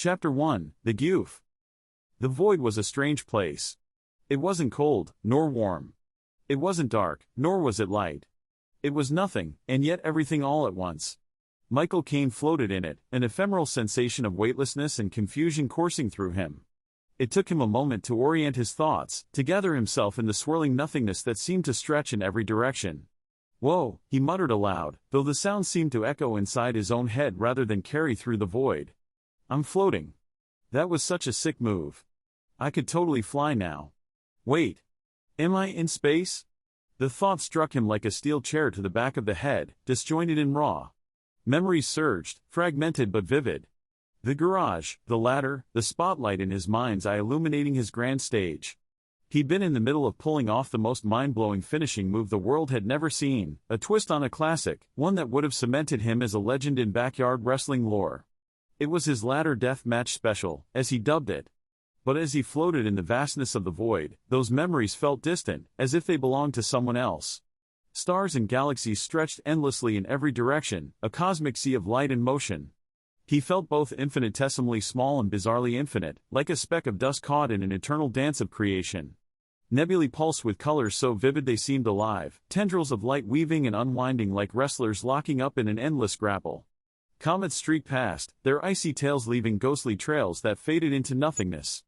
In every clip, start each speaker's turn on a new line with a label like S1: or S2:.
S1: Chapter 1, The GEWF. The void was a strange place. It wasn't cold, nor warm. It wasn't dark, nor was it light. It was nothing, and yet everything all at once. Mikhail X'Cen floated in it, an ephemeral sensation of weightlessness and confusion coursing through him. It took him a moment to orient his thoughts, to gather himself in the swirling nothingness that seemed to stretch in every direction. "Whoa," he muttered aloud, though the sound seemed to echo inside his own head rather than carry through the void. "I'm floating. That was such a sick move. I could totally fly now. Wait. Am I in space?" The thought struck him like a steel chair to the back of the head, disjointed and raw. Memories surged, fragmented but vivid. The garage, the ladder, the spotlight in his mind's eye illuminating his grand stage. He'd been in the middle of pulling off the most mind-blowing finishing move the world had never seen, a twist on a classic, one that would have cemented him as a legend in backyard wrestling lore. It was his ladder death match special, as he dubbed it. But as he floated in the vastness of the void, those memories felt distant, as if they belonged to someone else. Stars and galaxies stretched endlessly in every direction, a cosmic sea of light and motion. He felt both infinitesimally small and bizarrely infinite, like a speck of dust caught in an eternal dance of creation. Nebulae pulsed with colors so vivid they seemed alive, tendrils of light weaving and unwinding like wrestlers locking up in an endless grapple. Comets streaked past, their icy tails leaving ghostly trails that faded into nothingness.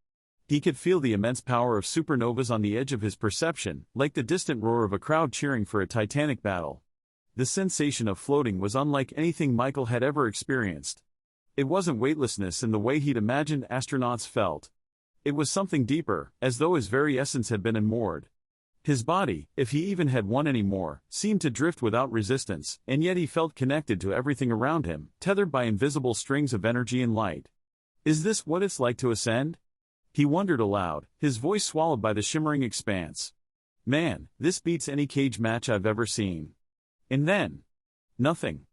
S1: He could feel the immense power of supernovas on the edge of his perception, like the distant roar of a crowd cheering for a titanic battle. The sensation of floating was unlike anything Mikhail had ever experienced. It wasn't weightlessness in the way he'd imagined astronauts felt. It was something deeper, as though his very essence had been unmoored. His body, if he even had one anymore, seemed to drift without resistance, and yet he felt connected to everything around him, tethered by invisible strings of energy and light. Is this what it's like to ascend? He wondered aloud, his voice swallowed by the shimmering expanse. Man, this beats any cage match I've ever seen. And then, nothing.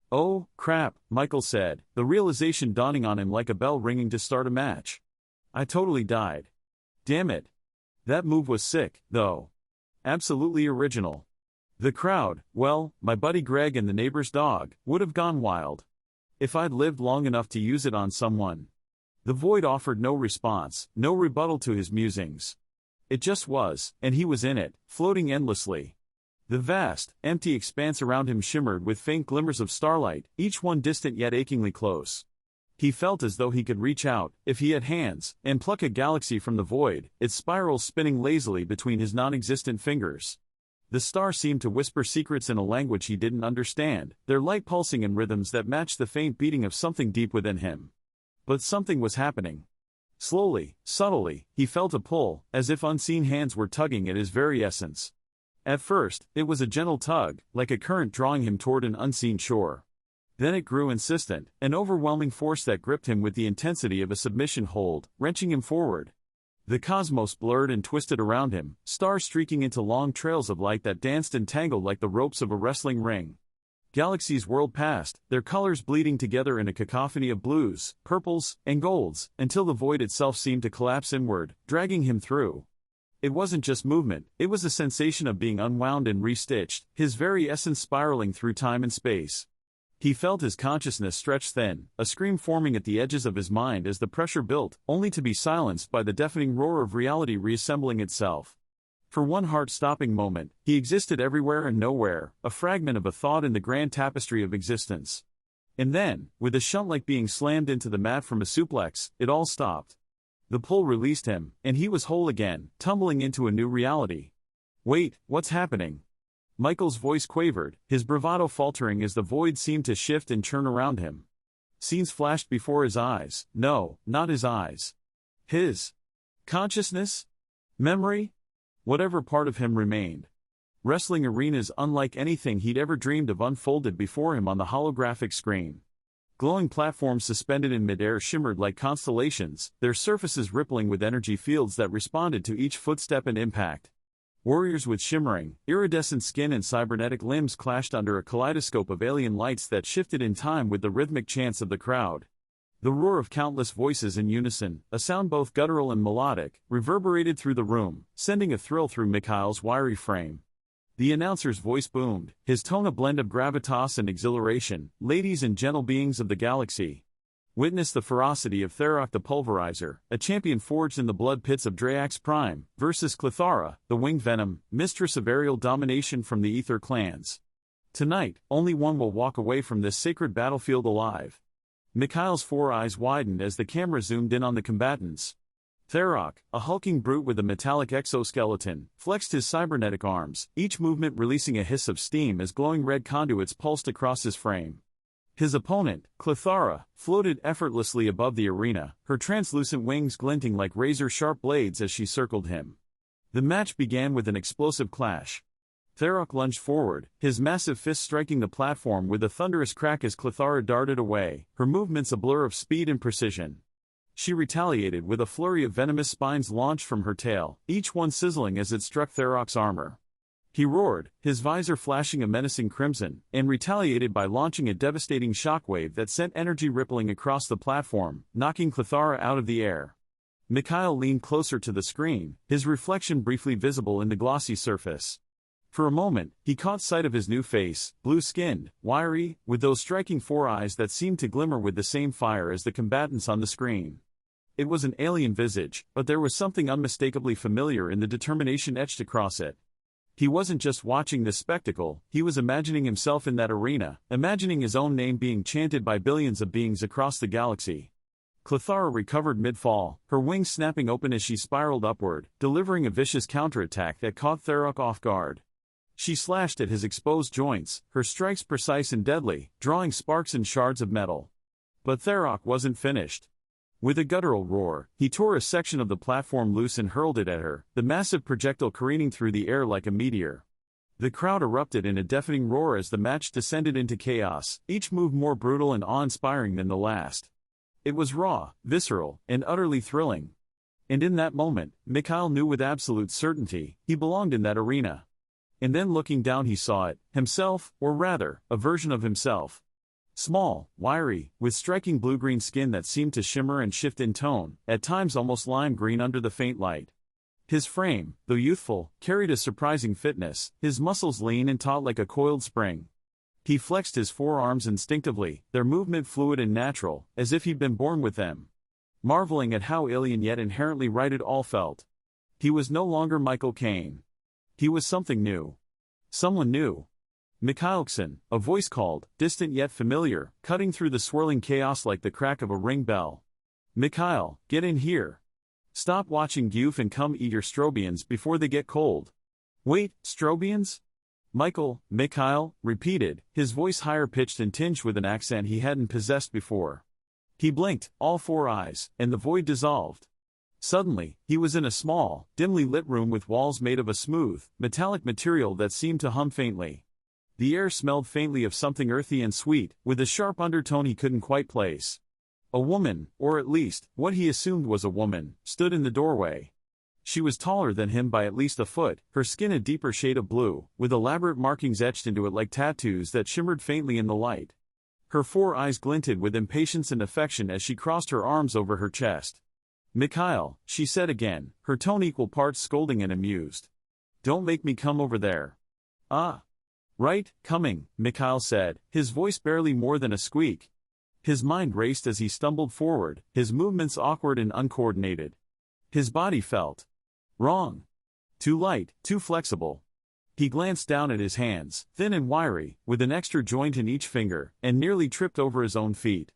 S1: Oh, crap, Mikhail said, the realization dawning on him like a bell ringing to start a match. I totally died. Damn it. That move was sick, though. Absolutely original. The crowd, well, my buddy Greg and the neighbor's dog, would have gone wild. If I'd lived long enough to use it on someone. The void offered no response, no rebuttal to his musings. It just was, and he was in it, floating endlessly. The vast, empty expanse around him shimmered with faint glimmers of starlight, each one distant yet achingly close. He felt as though he could reach out, if he had hands, and pluck a galaxy from the void, its spirals spinning lazily between his non-existent fingers. The stars seemed to whisper secrets in a language he didn't understand, their light pulsing in rhythms that matched the faint beating of something deep within him. But something was happening. Slowly, subtly, he felt a pull, as if unseen hands were tugging at his very essence. At first, it was a gentle tug, like a current drawing him toward an unseen shore. Then it grew insistent, an overwhelming force that gripped him with the intensity of a submission hold, wrenching him forward. The cosmos blurred and twisted around him, stars streaking into long trails of light that danced and tangled like the ropes of a wrestling ring. Galaxies whirled past, their colors bleeding together in a cacophony of blues, purples, and golds, until the void itself seemed to collapse inward, dragging him through. It wasn't just movement, it was a sensation of being unwound and restitched, his very essence spiraling through time and space. He felt his consciousness stretch thin, a scream forming at the edges of his mind as the pressure built, only to be silenced by the deafening roar of reality reassembling itself. For one heart-stopping moment, he existed everywhere and nowhere, a fragment of a thought in the grand tapestry of existence. And then, with a shunt like being slammed into the mat from a suplex, it all stopped. The pull released him, and he was whole again, tumbling into a new reality. Wait, what's happening? Mikhail's voice quavered, his bravado faltering as the void seemed to shift and churn around him. Scenes flashed before his eyes, no, not his eyes. His consciousness? Memory? Whatever part of him remained. Wrestling arenas unlike anything he'd ever dreamed of unfolded before him on the holographic screen. Glowing platforms suspended in midair shimmered like constellations, their surfaces rippling with energy fields that responded to each footstep and impact. Warriors with shimmering, iridescent skin and cybernetic limbs clashed under a kaleidoscope of alien lights that shifted in time with the rhythmic chants of the crowd. The roar of countless voices in unison, a sound both guttural and melodic, reverberated through the room, sending a thrill through Mikhail's wiry frame. The announcer's voice boomed, his tone a blend of gravitas and exhilaration. Ladies and gentle beings of the galaxy. Witness the ferocity of Tharok the Pulverizer, a champion forged in the blood pits of Drayax Prime, versus Clethara, the Winged Venom, mistress of aerial domination from the Ether clans. Tonight, only one will walk away from this sacred battlefield alive. Mikhail's four eyes widened as the camera zoomed in on the combatants. Tharok, a hulking brute with a metallic exoskeleton, flexed his cybernetic arms, each movement releasing a hiss of steam as glowing red conduits pulsed across his frame. His opponent, Clethara, floated effortlessly above the arena, her translucent wings glinting like razor-sharp blades as she circled him. The match began with an explosive clash. Tharok lunged forward, his massive fist striking the platform with a thunderous crack as Clethara darted away, her movements a blur of speed and precision. She retaliated with a flurry of venomous spines launched from her tail, each one sizzling as it struck Tharok's armor. He roared, his visor flashing a menacing crimson, and retaliated by launching a devastating shockwave that sent energy rippling across the platform, knocking Clethara out of the air. Mikhail leaned closer to the screen, his reflection briefly visible in the glossy surface. For a moment, he caught sight of his new face, blue-skinned, wiry, with those striking four eyes that seemed to glimmer with the same fire as the combatants on the screen. It was an alien visage, but there was something unmistakably familiar in the determination etched across it. He wasn't just watching this spectacle, he was imagining himself in that arena, imagining his own name being chanted by billions of beings across the galaxy. Clethara recovered mid-fall, her wings snapping open as she spiraled upward, delivering a vicious counterattack that caught Tharok off guard. She slashed at his exposed joints, her strikes precise and deadly, drawing sparks and shards of metal. But Tharok wasn't finished. With a guttural roar, he tore a section of the platform loose and hurled it at her, the massive projectile careening through the air like a meteor. The crowd erupted in a deafening roar as the match descended into chaos, each move more brutal and awe-inspiring than the last. It was raw, visceral, and utterly thrilling. And in that moment, Mikhail knew with absolute certainty, he belonged in that arena. And then looking down he saw it, himself, or rather, a version of himself. Small, wiry, with striking blue-green skin that seemed to shimmer and shift in tone, at times almost lime-green under the faint light. His frame, though youthful, carried a surprising fitness, his muscles lean and taut like a coiled spring. He flexed his forearms instinctively, their movement fluid and natural, as if he'd been born with them. Marveling at how alien yet inherently right it all felt. He was no longer Michael Caine. He was something new. Someone new. Mikhail X'Cen, a voice called, distant yet familiar, cutting through the swirling chaos like the crack of a ring bell. Mikhail, get in here. Stop watching GEWF and come eat your strobians before they get cold. Wait, strobians? Mikhail, repeated, his voice higher-pitched and tinged with an accent he hadn't possessed before. He blinked, all four eyes, and the void dissolved. Suddenly, he was in a small, dimly lit room with walls made of a smooth, metallic material that seemed to hum faintly. The air smelled faintly of something earthy and sweet, with a sharp undertone he couldn't quite place. A woman, or at least, what he assumed was a woman, stood in the doorway. She was taller than him by at least a foot, her skin a deeper shade of blue, with elaborate markings etched into it like tattoos that shimmered faintly in the light. Her four eyes glinted with impatience and affection as she crossed her arms over her chest. Mikhail, she said again, her tone equal parts scolding and amused. Don't make me come over there. Ah. Right, coming, Mikhail said, his voice barely more than a squeak. His mind raced as he stumbled forward, his movements awkward and uncoordinated. His body felt wrong. Too light, too flexible. He glanced down at his hands, thin and wiry, with an extra joint in each finger, and nearly tripped over his own feet.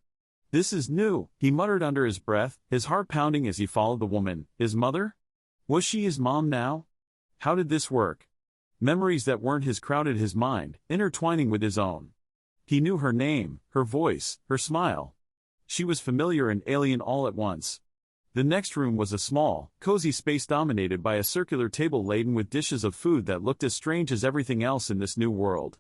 S1: This is new, he muttered under his breath, his heart pounding as he followed the woman, his mother? Was she his mom now? How did this work? Memories that weren't his crowded his mind, intertwining with his own. He knew her name, her voice, her smile. She was familiar and alien all at once. The next room was a small, cozy space dominated by a circular table laden with dishes of food that looked as strange as everything else in this new world.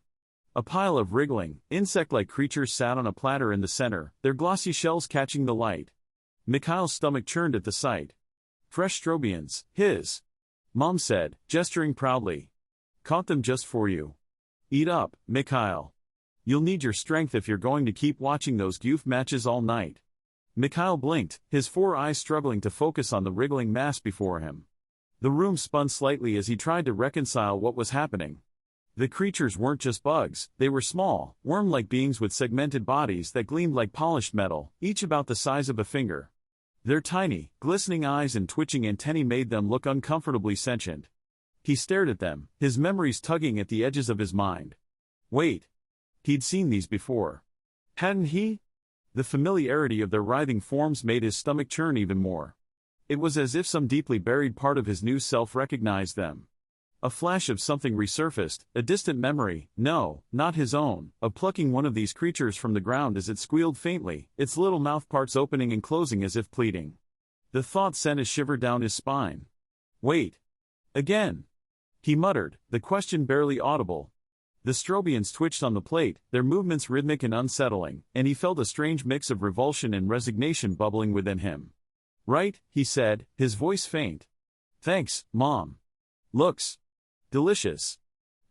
S1: A pile of wriggling, insect-like creatures sat on a platter in the center, their glossy shells catching the light. Mikhail's stomach churned at the sight. Fresh strobians, his mom said, gesturing proudly. Caught them just for you. Eat up, Mikhail. You'll need your strength if you're going to keep watching those GEWF matches all night. Mikhail blinked, his four eyes struggling to focus on the wriggling mass before him. The room spun slightly as he tried to reconcile what was happening. The creatures weren't just bugs, they were small, worm-like beings with segmented bodies that gleamed like polished metal, each about the size of a finger. Their tiny, glistening eyes and twitching antennae made them look uncomfortably sentient. He stared at them, his memories tugging at the edges of his mind. Wait. He'd seen these before. Hadn't he? The familiarity of their writhing forms made his stomach churn even more. It was as if some deeply buried part of his new self recognized them. A flash of something resurfaced, a distant memory, no, not his own, of plucking one of these creatures from the ground as it squealed faintly, its little mouthparts opening and closing as if pleading. The thought sent a shiver down his spine. Wait. Again. He muttered, the question barely audible. The Strobians twitched on the plate, their movements rhythmic and unsettling, and he felt a strange mix of revulsion and resignation bubbling within him. Right, he said, his voice faint. Thanks, Mom. Looks delicious.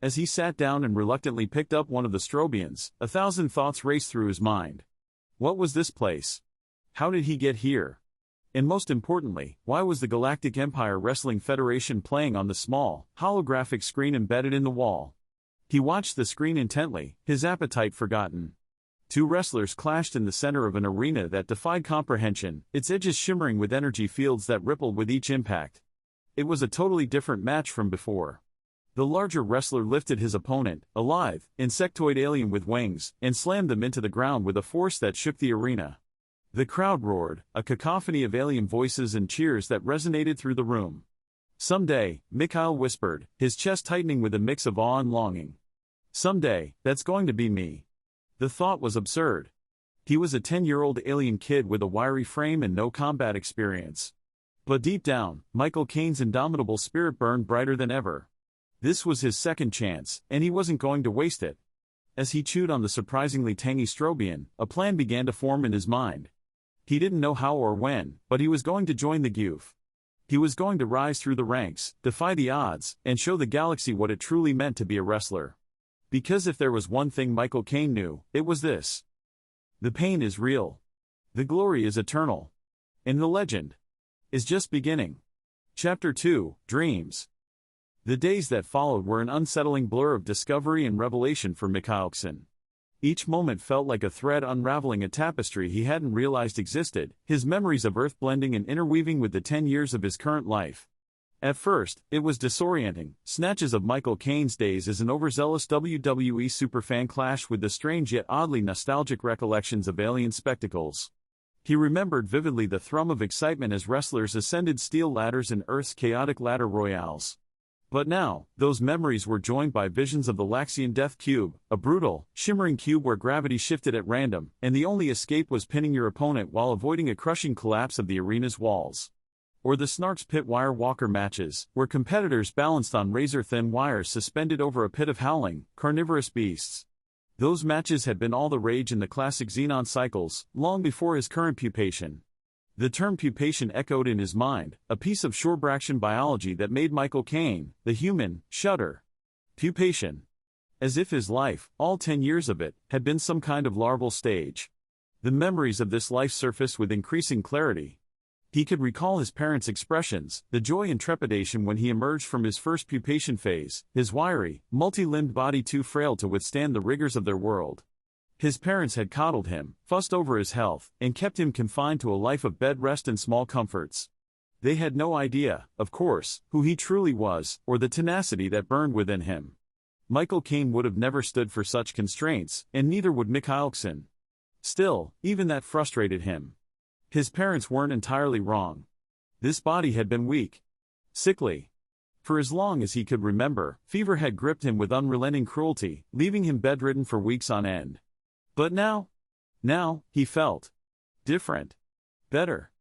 S1: As he sat down and reluctantly picked up one of the Strobians, 1,000 thoughts raced through his mind. What was this place? How did he get here? And most importantly, why was the Galactic Empire Wrestling Federation playing on the small, holographic screen embedded in the wall? He watched the screen intently, his appetite forgotten. Two wrestlers clashed in the center of an arena that defied comprehension, its edges shimmering with energy fields that rippled with each impact. It was a totally different match from before. The larger wrestler lifted his opponent, a lithe, insectoid alien with wings, and slammed them into the ground with a force that shook the arena. The crowd roared, a cacophony of alien voices and cheers that resonated through the room. Someday, Mikhail whispered, his chest tightening with a mix of awe and longing. Someday, that's going to be me. The thought was absurd. He was a 10-year-old alien kid with a wiry frame and no combat experience. But deep down, Michael Caine's indomitable spirit burned brighter than ever. This was his second chance, and he wasn't going to waste it. As he chewed on the surprisingly tangy Strobian, a plan began to form in his mind. He didn't know how or when, but he was going to join the GEWF. He was going to rise through the ranks, defy the odds, and show the galaxy what it truly meant to be a wrestler. Because if there was one thing Michael Caine knew, it was this. The pain is real. The glory is eternal. And the legend is just beginning. Chapter 2, Dreams. The days that followed were an unsettling blur of discovery and revelation for Mikhail X'Cen. Each moment felt like a thread unraveling a tapestry he hadn't realized existed, his memories of Earth blending and interweaving with the 10 years of his current life. At first, it was disorienting, snatches of Michael Caine's days as an overzealous WWE superfan clashed with the strange yet oddly nostalgic recollections of alien spectacles. He remembered vividly the thrum of excitement as wrestlers ascended steel ladders in Earth's chaotic ladder royales. But now, those memories were joined by visions of the Laxian Death Cube, a brutal, shimmering cube where gravity shifted at random, and the only escape was pinning your opponent while avoiding a crushing collapse of the arena's walls. Or the Snark's Pit Wire Walker matches, where competitors balanced on razor-thin wires suspended over a pit of howling, carnivorous beasts. Those matches had been all the rage in the classic Xenon cycles, long before his current pupation. The term pupation echoed in his mind, a piece of Shorebraxian biology that made Michael Caine, the human, shudder. Pupation. As if his life, all 10 years of it, had been some kind of larval stage. The memories of this life surfaced with increasing clarity. He could recall his parents' expressions, the joy and trepidation when he emerged from his first pupation phase, his wiry, multi-limbed body too frail to withstand the rigors of their world. His parents had coddled him, fussed over his health, and kept him confined to a life of bed rest and small comforts. They had no idea, of course, who he truly was, or the tenacity that burned within him. Michael Caine would have never stood for such constraints, and neither would Mikhail X'Cen. Still, even that frustrated him. His parents weren't entirely wrong. This body had been weak. Sickly. For as long as he could remember, fever had gripped him with unrelenting cruelty, leaving him bedridden for weeks on end. But now, he felt different. Better.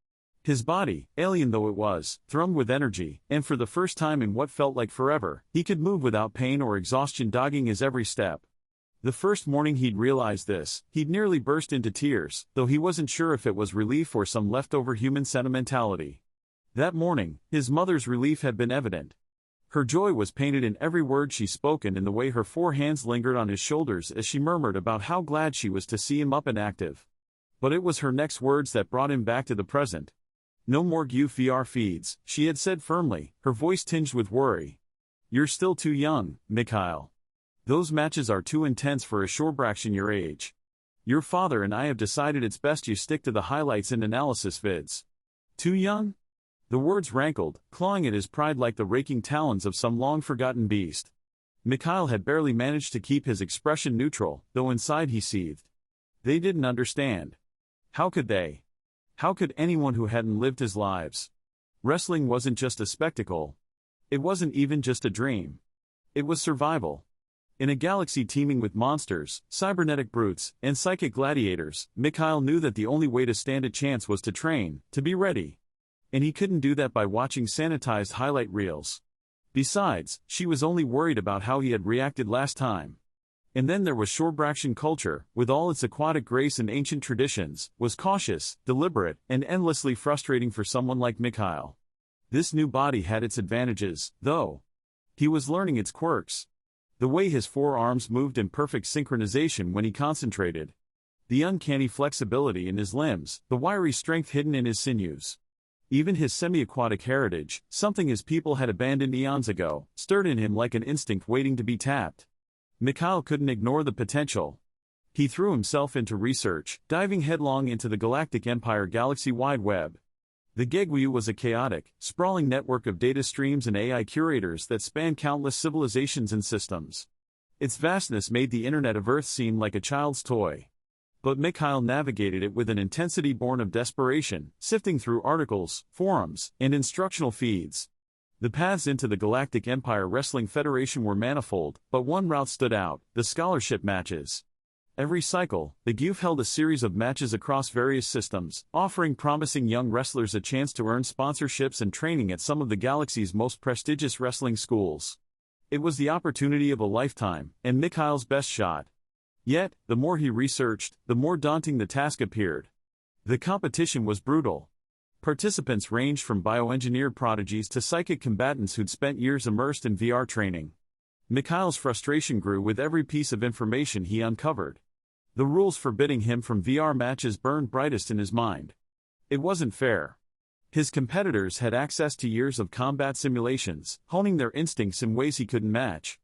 S1: His body, alien though it was, thrummed with energy, and for the first time in what felt like forever, he could move without pain or exhaustion dogging his every step. The first morning he'd realized this, he'd nearly burst into tears, though he wasn't sure if it was relief or some leftover human sentimentality. That morning, his mother's relief had been evident. Her joy was painted in every word she spoke and in the way her 4 hands lingered on his shoulders as she murmured about how glad she was to see him up and active. But it was her next words that brought him back to the present. No more GEWF VR feeds, she had said firmly, her voice tinged with worry. You're still too young, Mikhail. Those matches are too intense for a Shorebraxian your age. Your father and I have decided it's best you stick to the highlights and analysis vids. Too young? The words rankled, clawing at his pride like the raking talons of some long-forgotten beast. Mikhail had barely managed to keep his expression neutral, though inside he seethed. They didn't understand. How could they? How could anyone who hadn't lived his lives? Wrestling wasn't just a spectacle. It wasn't even just a dream. It was survival. In a galaxy teeming with monsters, cybernetic brutes, and psychic gladiators, Mikhail knew that the only way to stand a chance was to train, to be ready. And he couldn't do that by watching sanitized highlight reels. Besides, she was only worried about how he had reacted last time. And then there was Shorebraxian culture, with all its aquatic grace and ancient traditions, was cautious, deliberate, and endlessly frustrating for someone like Mikhail. This new body had its advantages, though. He was learning its quirks. The way his forearms moved in perfect synchronization when he concentrated. The uncanny flexibility in his limbs, the wiry strength hidden in his sinews. Even his semi-aquatic heritage, something his people had abandoned eons ago, stirred in him like an instinct waiting to be tapped. Mikhail couldn't ignore the potential. He threw himself into research, diving headlong into the Galactic Empire galaxy-wide web. The GEWF was a chaotic, sprawling network of data streams and AI curators that spanned countless civilizations and systems. Its vastness made the Internet of Earth seem like a child's toy. But Mikhail navigated it with an intensity born of desperation, sifting through articles, forums, and instructional feeds. The paths into the Galactic Empire Wrestling Federation were manifold, but one route stood out: the scholarship matches. Every cycle, the GEWF held a series of matches across various systems, offering promising young wrestlers a chance to earn sponsorships and training at some of the galaxy's most prestigious wrestling schools. It was the opportunity of a lifetime, and Mikhail's best shot. Yet, the more he researched, the more daunting the task appeared. The competition was brutal. Participants ranged from bioengineered prodigies to psychic combatants who'd spent years immersed in VR training. Mikhail's frustration grew with every piece of information he uncovered. The rules forbidding him from VR matches burned brightest in his mind. It wasn't fair. His competitors had access to years of combat simulations, honing their instincts in ways he couldn't match.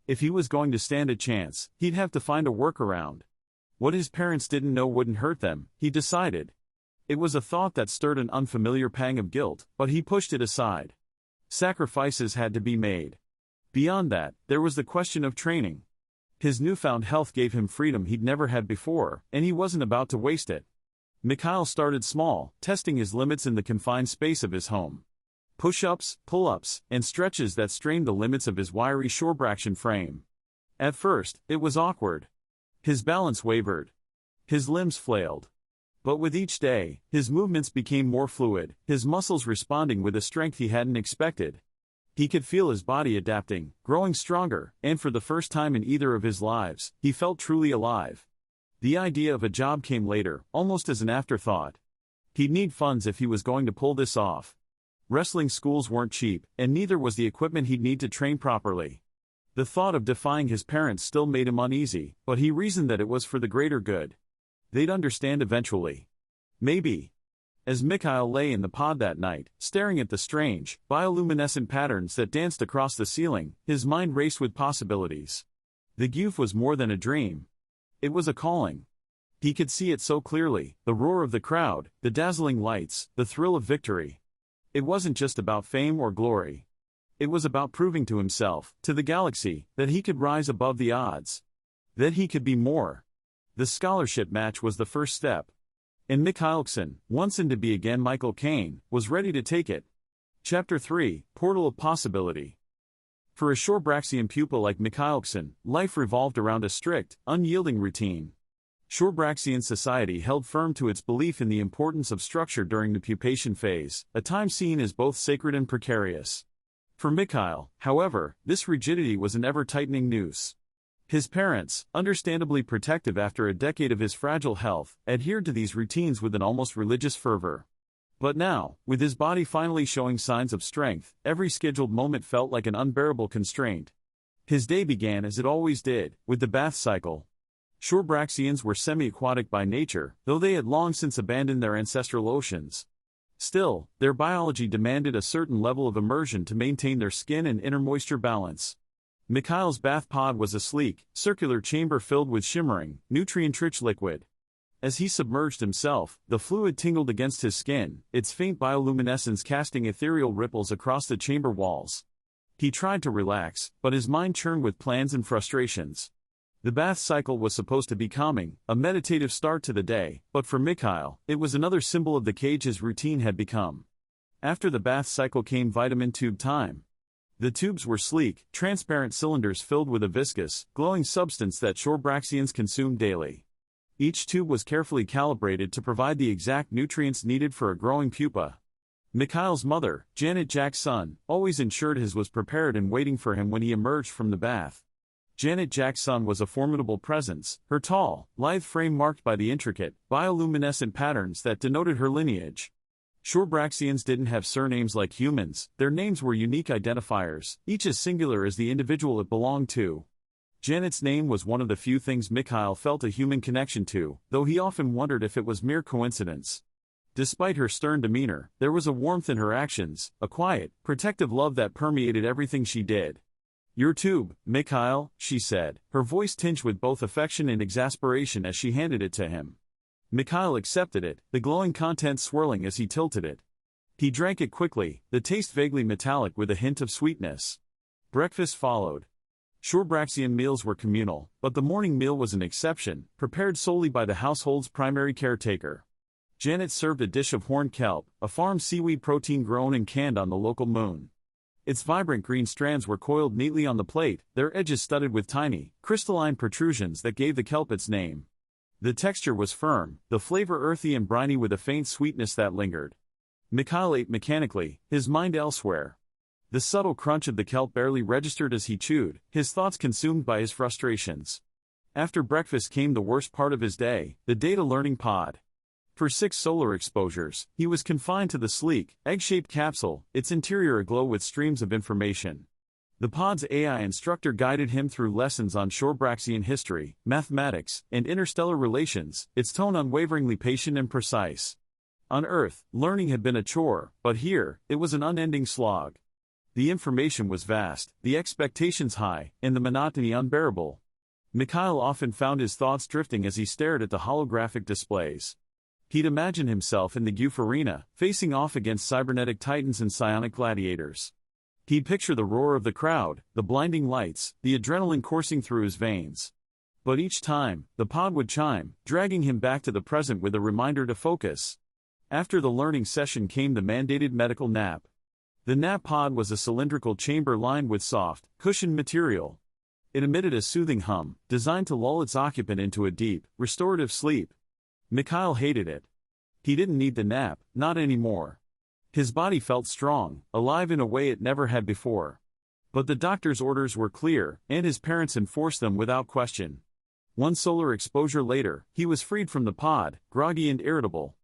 S1: If he was going to stand a chance, he'd have to find a workaround. What his parents didn't know wouldn't hurt them, he decided. It was a thought that stirred an unfamiliar pang of guilt, but he pushed it aside. Sacrifices had to be made. Beyond that, there was the question of training. His newfound health gave him freedom he'd never had before, and he wasn't about to waste it. Mikhail started small, testing his limits in the confined space of his home. Push-ups, pull-ups, and stretches that strained the limits of his wiry Shorebraxian frame. At first, it was awkward. His balance wavered. His limbs flailed. But with each day, his movements became more fluid, his muscles responding with a strength he hadn't expected. He could feel his body adapting, growing stronger, and for the first time in either of his lives, he felt truly alive. The idea of a job came later, almost as an afterthought. He'd need funds if he was going to pull this off. Wrestling schools weren't cheap, and neither was the equipment he'd need to train properly. The thought of defying his parents still made him uneasy, but he reasoned that it was for the greater good. They'd understand eventually. Maybe. As Mikhail lay in the pod that night, staring at the strange, bioluminescent patterns that danced across the ceiling, his mind raced with possibilities. The GEWF was more than a dream. It was a calling. He could see it so clearly: the roar of the crowd, the dazzling lights, the thrill of victory. It wasn't just about fame or glory. It was about proving to himself, to the galaxy, that he could rise above the odds. That he could be more. The scholarship match was the first step. And Mikhail X'Cen, once and to be again Michael Caine, was ready to take it. Chapter 3, Portal of Possibility. For a Shorebraxian pupil like Mikhail X'Cen, life revolved around a strict, unyielding routine. Shorebraxian society held firm to its belief in the importance of structure during the pupation phase, a time seen as both sacred and precarious. For Mikhail, however, this rigidity was an ever-tightening noose. His parents, understandably protective after a decade of his fragile health, adhered to these routines with an almost religious fervor. But now, with his body finally showing signs of strength, every scheduled moment felt like an unbearable constraint. His day began as it always did, with the bath cycle. Shorebraxians were semi-aquatic by nature, though they had long since abandoned their ancestral oceans. Still, their biology demanded a certain level of immersion to maintain their skin and inner moisture balance. Mikhail's bath pod was a sleek, circular chamber filled with shimmering, nutrient-rich liquid. As he submerged himself, the fluid tingled against his skin, its faint bioluminescence casting ethereal ripples across the chamber walls. He tried to relax, but his mind churned with plans and frustrations. The bath cycle was supposed to be calming, a meditative start to the day, but for Mikhail, it was another symbol of the cage his routine had become. After the bath cycle came vitamin tube time. The tubes were sleek, transparent cylinders filled with a viscous, glowing substance that Shorebraxians consumed daily. Each tube was carefully calibrated to provide the exact nutrients needed for a growing pupa. Mikhail's mother, Janet X'Cen, always ensured his was prepared and waiting for him when he emerged from the bath. Janet X'Cen was a formidable presence, her tall, lithe frame marked by the intricate, bioluminescent patterns that denoted her lineage. Shorebraxians didn't have surnames like humans, their names were unique identifiers, each as singular as the individual it belonged to. Janet's name was one of the few things Mikhail felt a human connection to, though he often wondered if it was mere coincidence. Despite her stern demeanor, there was a warmth in her actions, a quiet, protective love that permeated everything she did. "Your tube, Mikhail," she said, her voice tinged with both affection and exasperation as she handed it to him. Mikhail accepted it, the glowing contents swirling as he tilted it. He drank it quickly, the taste vaguely metallic with a hint of sweetness. Breakfast followed. Shorebraxian meals were communal, but the morning meal was an exception, prepared solely by the household's primary caretaker. Janet served a dish of horned kelp, a farm seaweed protein grown and canned on the local moon. Its vibrant green strands were coiled neatly on the plate, their edges studded with tiny, crystalline protrusions that gave the kelp its name. The texture was firm, the flavor earthy and briny with a faint sweetness that lingered. Mikhail ate mechanically, his mind elsewhere. The subtle crunch of the kelp barely registered as he chewed, his thoughts consumed by his frustrations. After breakfast came the worst part of his day, the data learning pod. For 6 solar exposures, he was confined to the sleek, egg-shaped capsule, its interior aglow with streams of information. The pod's AI instructor guided him through lessons on Shorebraxian history, mathematics, and interstellar relations, its tone unwaveringly patient and precise. On Earth, learning had been a chore, but here, it was an unending slog. The information was vast, the expectations high, and the monotony unbearable. Mikhail often found his thoughts drifting as he stared at the holographic displays. He'd imagine himself in the GEWF arena, facing off against cybernetic titans and psionic gladiators. He'd picture the roar of the crowd, the blinding lights, the adrenaline coursing through his veins. But each time, the pod would chime, dragging him back to the present with a reminder to focus. After the learning session came the mandated medical nap. The nap pod was a cylindrical chamber lined with soft, cushioned material. It emitted a soothing hum, designed to lull its occupant into a deep, restorative sleep. Mikhail hated it. He didn't need the nap, not anymore. His body felt strong, alive in a way it never had before. But the doctor's orders were clear, and his parents enforced them without question. One solar exposure later, he was freed from the pod, groggy and irritable.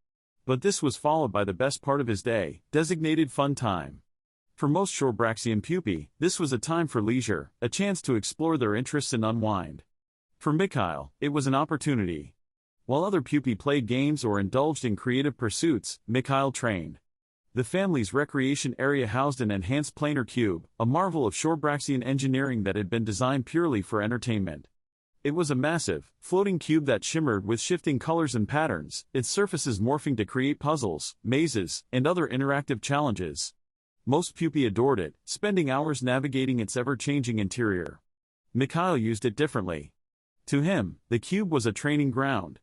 S1: But this was followed by the best part of his day, designated fun time. For most Shorebraxian pupae, this was a time for leisure, a chance to explore their interests and unwind. For Mikhail, it was an opportunity. While other pupae played games or indulged in creative pursuits, Mikhail trained. The family's recreation area housed an enhanced planar cube, a marvel of Shorebraxian engineering that had been designed purely for entertainment. It was a massive, floating cube that shimmered with shifting colors and patterns, its surfaces morphing to create puzzles, mazes, and other interactive challenges. Most pupae adored it, spending hours navigating its ever-changing interior. Mikhail used it differently. To him, the cube was a training ground.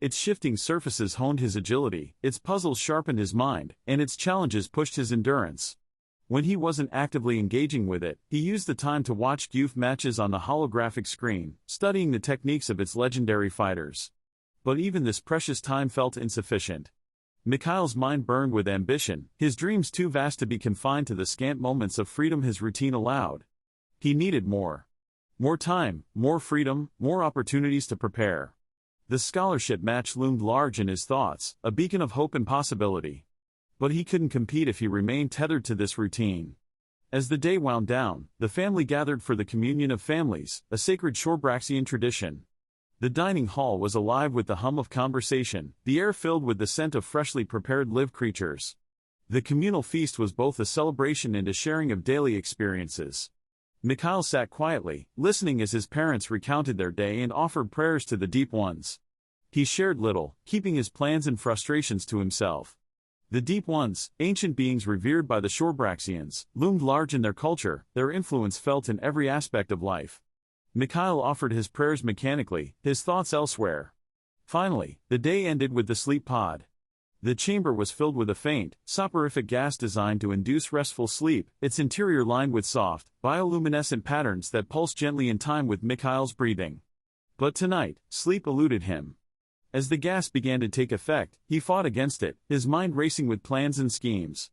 S1: Its shifting surfaces honed his agility, its puzzles sharpened his mind, and its challenges pushed his endurance. When he wasn't actively engaging with it, he used the time to watch GEWF matches on the holographic screen, studying the techniques of its legendary fighters. But even this precious time felt insufficient. Mikhail's mind burned with ambition, his dreams too vast to be confined to the scant moments of freedom his routine allowed. He needed more. More time, more freedom, more opportunities to prepare. The scholarship match loomed large in his thoughts, a beacon of hope and possibility. But he couldn't compete if he remained tethered to this routine. As the day wound down, the family gathered for the communion of families, a sacred Shorebraxian tradition. The dining hall was alive with the hum of conversation, the air filled with the scent of freshly prepared live creatures. The communal feast was both a celebration and a sharing of daily experiences. Mikhail sat quietly, listening as his parents recounted their day and offered prayers to the Deep Ones. He shared little, keeping his plans and frustrations to himself. The Deep Ones, ancient beings revered by the Shorebraxians, loomed large in their culture, their influence felt in every aspect of life. Mikhail offered his prayers mechanically, his thoughts elsewhere. Finally, the day ended with the sleep pod. The chamber was filled with a faint, soporific gas designed to induce restful sleep, its interior lined with soft, bioluminescent patterns that pulsed gently in time with Mikhail's breathing. But tonight, sleep eluded him. As the gas began to take effect, he fought against it, his mind racing with plans and schemes.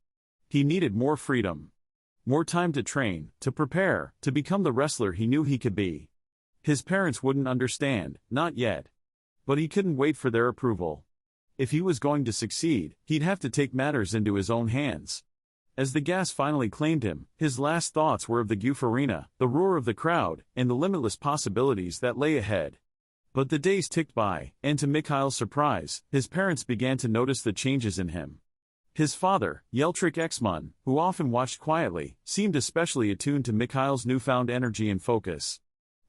S1: He needed more freedom. More time to train, to prepare, to become the wrestler he knew he could be. His parents wouldn't understand, not yet. But he couldn't wait for their approval. If he was going to succeed, he'd have to take matters into his own hands. As the gas finally claimed him, his last thoughts were of the GEWF arena, the roar of the crowd, and the limitless possibilities that lay ahead. But the days ticked by, and to Mikhail's surprise, his parents began to notice the changes in him. His father, Galactic X'Cen, who often watched quietly, seemed especially attuned to Mikhail's newfound energy and focus.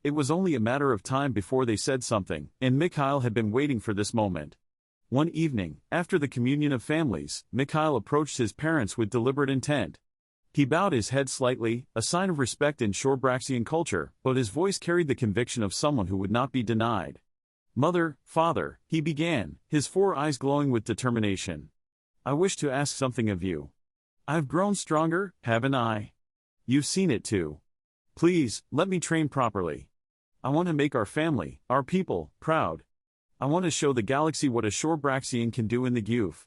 S1: It was only a matter of time before they said something, and Mikhail had been waiting for this moment. One evening, after the communion of families, Mikhail approached his parents with deliberate intent. He bowed his head slightly, a sign of respect in Shorebraxian culture, but his voice carried the conviction of someone who would not be denied. "Mother, father," he began, his 4 eyes glowing with determination. "I wish to ask something of you. I've grown stronger, haven't I? You've seen it too. Please, let me train properly. I want to make our family, our people, proud. I want to show the galaxy what a Shorebraxian can do in the GEWF."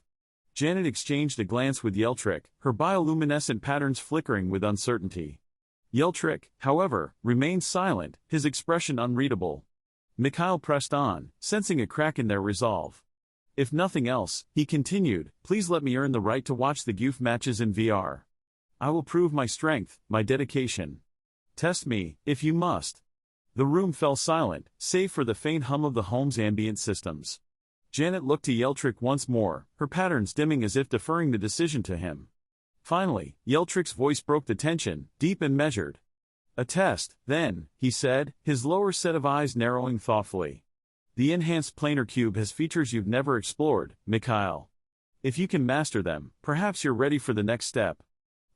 S1: Janet exchanged a glance with Galactic, her bioluminescent patterns flickering with uncertainty. Galactic, however, remained silent, his expression unreadable. Mikhail pressed on, sensing a crack in their resolve. "If nothing else," he continued, "please let me earn the right to watch the GEWF matches in VR. I will prove my strength, my dedication. Test me, if you must." The room fell silent, save for the faint hum of the home's ambient systems. Janet looked to Galactic once more, her patterns dimming as if deferring the decision to him. Finally, Galactic's voice broke the tension, deep and measured. "A test, then," he said, his lower set of eyes narrowing thoughtfully. "The enhanced planar cube has features you've never explored, Mikhail. If you can master them, perhaps you're ready for the next step."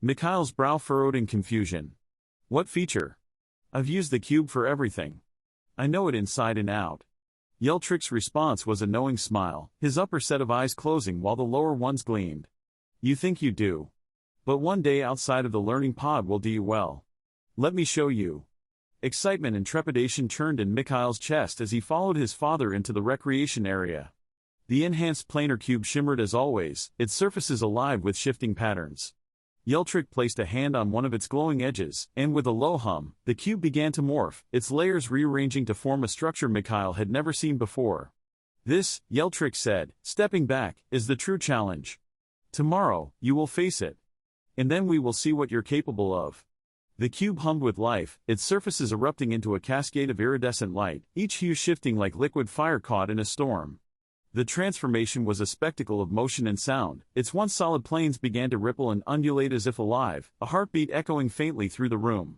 S1: Mikhail's brow furrowed in confusion. "What feature? I've used the cube for everything. I know it inside and out." Galactic's response was a knowing smile, his upper set of eyes closing while the lower ones gleamed. "You think you do. But one day outside of the learning pod will do you well. Let me show you." Excitement and trepidation churned in Mikhail's chest as he followed his father into the recreation area. The enhanced planar cube shimmered as always, its surfaces alive with shifting patterns. Galactic placed a hand on one of its glowing edges, and with a low hum, the cube began to morph, its layers rearranging to form a structure Mikhail had never seen before. "This," Galactic said, stepping back, "is the true challenge. Tomorrow, you will face it. And then we will see what you're capable of." The cube hummed with life, its surfaces erupting into a cascade of iridescent light, each hue shifting like liquid fire caught in a storm. The transformation was a spectacle of motion and sound, its once solid planes began to ripple and undulate as if alive, a heartbeat echoing faintly through the room.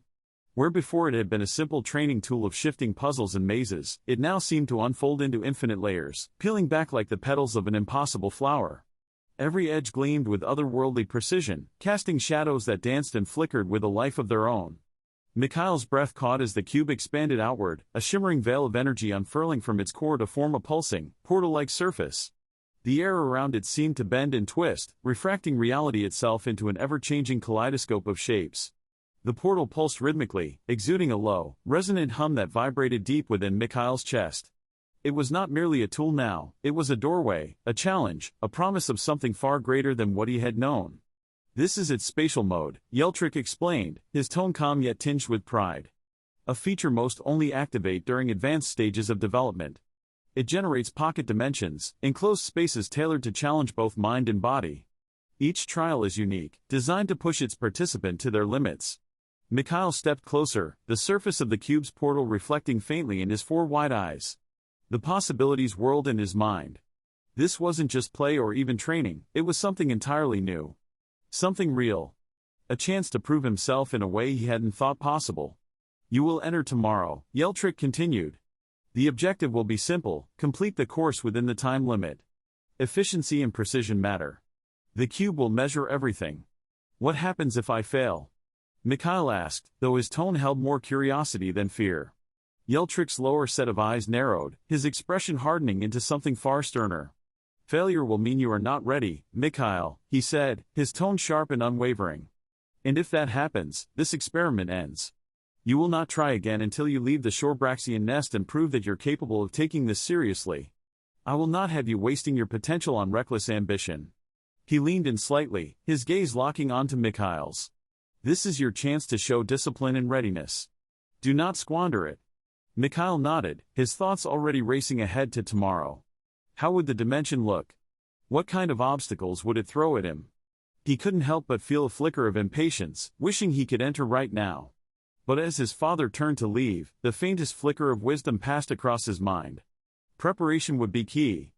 S1: Where before it had been a simple training tool of shifting puzzles and mazes, it now seemed to unfold into infinite layers, peeling back like the petals of an impossible flower. Every edge gleamed with otherworldly precision, casting shadows that danced and flickered with a life of their own. Mikhail's breath caught as the cube expanded outward, a shimmering veil of energy unfurling from its core to form a pulsing, portal-like surface. The air around it seemed to bend and twist, refracting reality itself into an ever-changing kaleidoscope of shapes. The portal pulsed rhythmically, exuding a low, resonant hum that vibrated deep within Mikhail's chest. It was not merely a tool now, it was a doorway, a challenge, a promise of something far greater than what he had known. "This is its spatial mode," Galactic explained, his tone calm yet tinged with pride. "A feature most only activate during advanced stages of development. It generates pocket dimensions, enclosed spaces tailored to challenge both mind and body. Each trial is unique, designed to push its participant to their limits." Mikhail stepped closer, the surface of the cube's portal reflecting faintly in his 4 wide eyes. The possibilities whirled in his mind. This wasn't just play or even training, it was something entirely new. Something real. A chance to prove himself in a way he hadn't thought possible. You will enter tomorrow, Yeltrick continued. The objective will be simple, complete the course within the time limit. Efficiency and precision matter. The cube will measure everything. What happens if I fail? Mikhail asked, though his tone held more curiosity than fear. Yeltrick's lower set of eyes narrowed, his expression hardening into something far sterner. Failure will mean you are not ready, Mikhail, he said, his tone sharp and unwavering. And if that happens, this experiment ends. You will not try again until you leave the Shorebraxian nest and prove that you're capable of taking this seriously. I will not have you wasting your potential on reckless ambition. He leaned in slightly, his gaze locking onto Mikhail's. This is your chance to show discipline and readiness. Do not squander it. Mikhail nodded, his thoughts already racing ahead to tomorrow. How would the dimension look? What kind of obstacles would it throw at him? He couldn't help but feel a flicker of impatience, wishing he could enter right now. But as his father turned to leave, the faintest flicker of wisdom passed across his mind. Preparation would be key.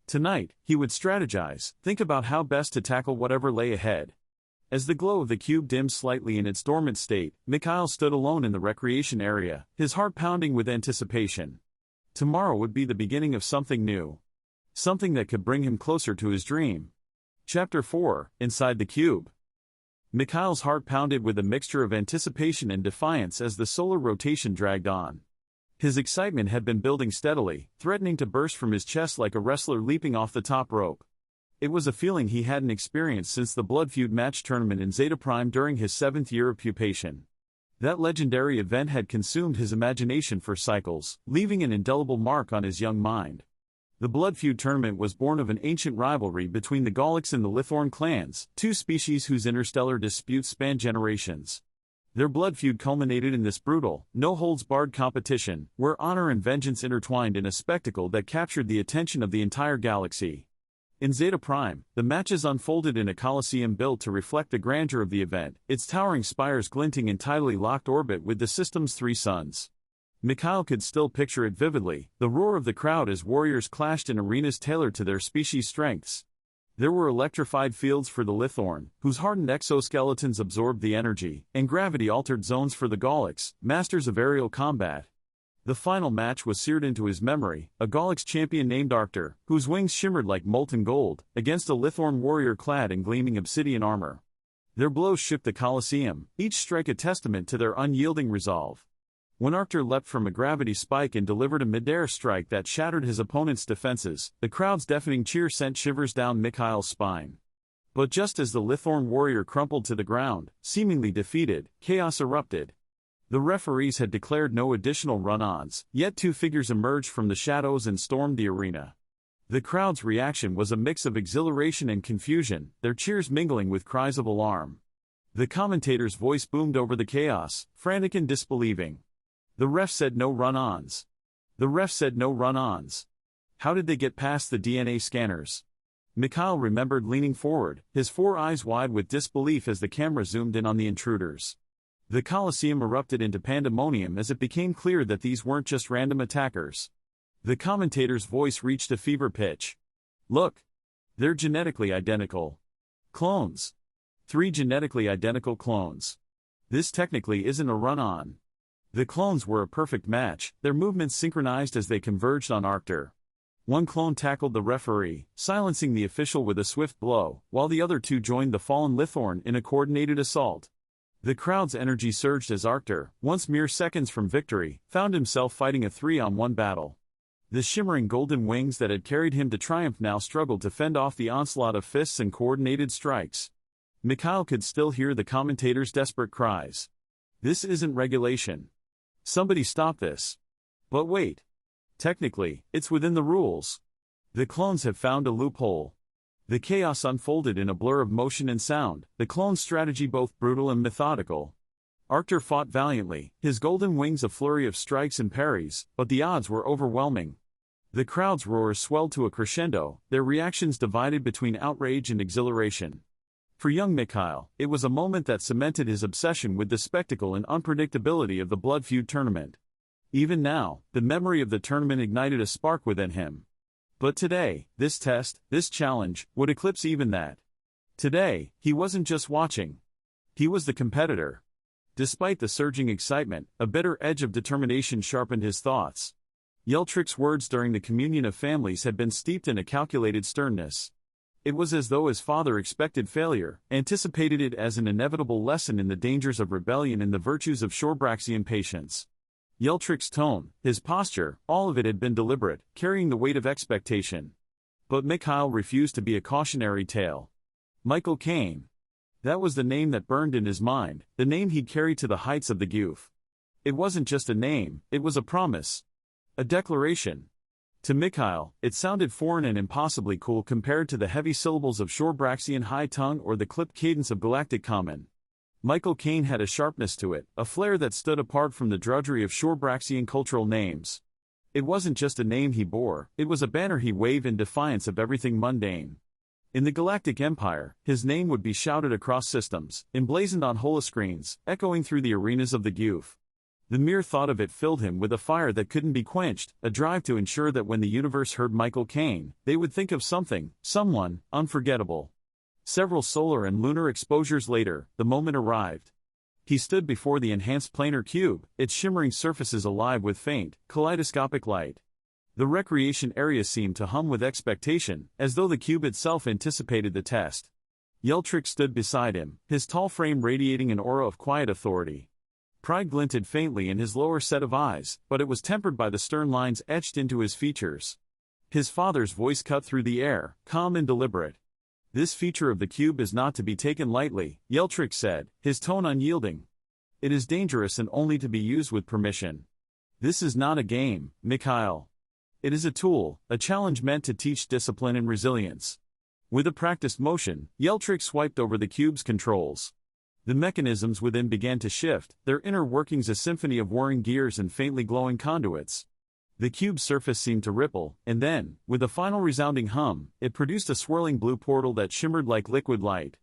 S1: Tonight, he would strategize, think about how best to tackle whatever lay ahead. As the glow of the cube dimmed slightly in its dormant state, Mikhail stood alone in the recreation area, his heart pounding with anticipation. Tomorrow would be the beginning of something new. Something that could bring him closer to his dream. Chapter 4, Inside the Cube. Mikhail's heart pounded with a mixture of anticipation and defiance as the solar rotation dragged on. His excitement had been building steadily, threatening to burst from his chest like a wrestler leaping off the top rope. It was a feeling he hadn't experienced since the Blood Feud match tournament in Zeta Prime during his 7th year of pupation. That legendary event had consumed his imagination for cycles, leaving an indelible mark on his young mind. The Blood Feud tournament was born of an ancient rivalry between the Galactic and the Lithorn clans, two species whose interstellar disputes spanned generations. Their blood feud culminated in this brutal, no-holds-barred competition, where honor and vengeance intertwined in a spectacle that captured the attention of the entire galaxy. In Zeta Prime, the matches unfolded in a coliseum built to reflect the grandeur of the event, its towering spires glinting in tidally locked orbit with the system's three suns. Mikhail could still picture it vividly, the roar of the crowd as warriors clashed in arenas tailored to their species' strengths. There were electrified fields for the Lithorn, whose hardened exoskeletons absorbed the energy, and gravity-altered zones for the Galactic, masters of aerial combat. The final match was seared into his memory, a Galactic champion named Arctur, whose wings shimmered like molten gold, against a Lithorn warrior clad in gleaming obsidian armor. Their blows shook the Colosseum, each strike a testament to their unyielding resolve. When Arctur leapt from a gravity spike and delivered a mid-air strike that shattered his opponent's defenses, the crowd's deafening cheer sent shivers down Mikhail's spine. But just as the Lithorn warrior crumpled to the ground, seemingly defeated, chaos erupted. The referees had declared no additional run-ons, yet two figures emerged from the shadows and stormed the arena. The crowd's reaction was a mix of exhilaration and confusion, their cheers mingling with cries of alarm. The commentator's voice boomed over the chaos, frantic and disbelieving. The ref said no run-ons. The ref said no run-ons. How did they get past the DNA scanners? Mikhail remembered leaning forward, his four eyes wide with disbelief as the camera zoomed in on the intruders. The Colosseum erupted into pandemonium as it became clear that these weren't just random attackers. The commentator's voice reached a fever pitch. Look! They're genetically identical. Clones. 3 genetically identical clones. This technically isn't a run-on. The clones were a perfect match, their movements synchronized as they converged on Arctur. One clone tackled the referee, silencing the official with a swift blow, while the other two joined the fallen Lithorn in a coordinated assault. The crowd's energy surged as Arctur, once mere seconds from victory, found himself fighting a 3-on-1 battle. The shimmering golden wings that had carried him to triumph now struggled to fend off the onslaught of fists and coordinated strikes. Mikhail could still hear the commentator's desperate cries. This isn't regulation. Somebody stop this. But wait. Technically, it's within the rules. The clones have found a loophole. The chaos unfolded in a blur of motion and sound, the clone's strategy both brutal and methodical. Arctur fought valiantly, his golden wings a flurry of strikes and parries, but the odds were overwhelming. The crowd's roars swelled to a crescendo, their reactions divided between outrage and exhilaration. For young Mikhail, it was a moment that cemented his obsession with the spectacle and unpredictability of the Blood Feud tournament. Even now, the memory of the tournament ignited a spark within him. But today, this test, this challenge, would eclipse even that. Today, he wasn't just watching. He was the competitor. Despite the surging excitement, a bitter edge of determination sharpened his thoughts. Yeltrick's words during the communion of families had been steeped in a calculated sternness. It was as though his father expected failure, anticipated it as an inevitable lesson in the dangers of rebellion and the virtues of Shorebraxian patience. Yeltrick's tone, his posture, all of it had been deliberate, carrying the weight of expectation. But Mikhail refused to be a cautionary tale. Michael Caine. That was the name that burned in his mind, the name he'd carry to the heights of the GEWF. It wasn't just a name, it was a promise. A declaration. To Mikhail, it sounded foreign and impossibly cool compared to the heavy syllables of Shorebraxian high tongue or the clipped cadence of Galactic common. Michael Caine had a sharpness to it, a flair that stood apart from the drudgery of Shorebraxian cultural names. It wasn't just a name he bore, it was a banner he waved in defiance of everything mundane. In the Galactic Empire, his name would be shouted across systems, emblazoned on holoscreens, echoing through the arenas of the GEWF. The mere thought of it filled him with a fire that couldn't be quenched, a drive to ensure that when the universe heard Michael Caine, they would think of something, someone, unforgettable. Several solar and lunar exposures later, the moment arrived. He stood before the enhanced planar cube, its shimmering surfaces alive with faint, kaleidoscopic light. The recreation area seemed to hum with expectation, as though the cube itself anticipated the test. Yeltrick stood beside him, his tall frame radiating an aura of quiet authority. Pride glinted faintly in his lower set of eyes, but it was tempered by the stern lines etched into his features. His father's voice cut through the air, calm and deliberate. "This feature of the cube is not to be taken lightly," Yeltrick said, his tone unyielding. "It is dangerous and only to be used with permission. This is not a game, Mikhail. It is a tool, a challenge meant to teach discipline and resilience." With a practiced motion, Yeltrick swiped over the cube's controls. The mechanisms within began to shift, their inner workings a symphony of whirring gears and faintly glowing conduits. The cube's surface seemed to ripple, and then, with a final resounding hum, it produced a swirling blue portal that shimmered like liquid light.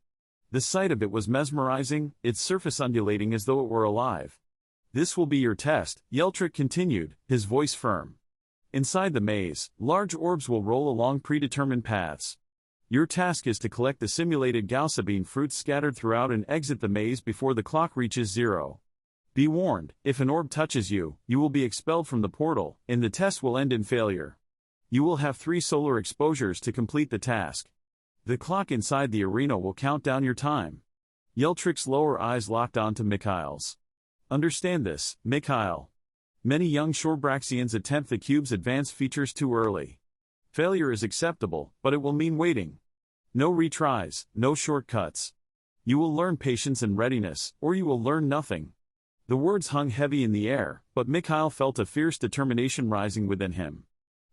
S1: The sight of it was mesmerizing, its surface undulating as though it were alive. "This will be your test," Yeltrick continued, his voice firm. "Inside the maze, large orbs will roll along predetermined paths. Your task is to collect the simulated Galactic fruits scattered throughout and exit the maze before the clock reaches 0. Be warned, if an orb touches you, you will be expelled from the portal, and the test will end in failure. You will have 3 solar exposures to complete the task. The clock inside the arena will count down your time." Yeltrick's lower eyes locked onto Mikhail's. "Understand this, Mikhail. Many young Shorebraxians attempt the cube's advanced features too early. Failure is acceptable, but it will mean waiting. No retries, no shortcuts. You will learn patience and readiness, or you will learn nothing." The words hung heavy in the air, but Mikhail felt a fierce determination rising within him.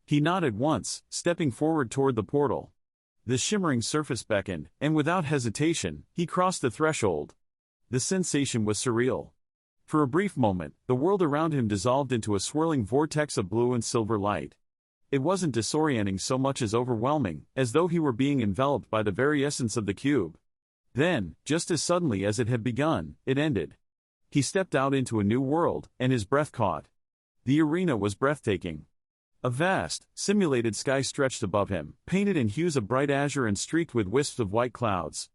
S1: He nodded once, stepping forward toward the portal. The shimmering surface beckoned, and without hesitation, he crossed the threshold. The sensation was surreal. For a brief moment, the world around him dissolved into a swirling vortex of blue and silver light. It wasn't disorienting so much as overwhelming, as though he were being enveloped by the very essence of the cube. Then, just as suddenly as it had begun, it ended. He stepped out into a new world, and his breath caught. The arena was breathtaking. A vast, simulated sky stretched above him, painted in hues of bright azure and streaked with wisps of white clouds.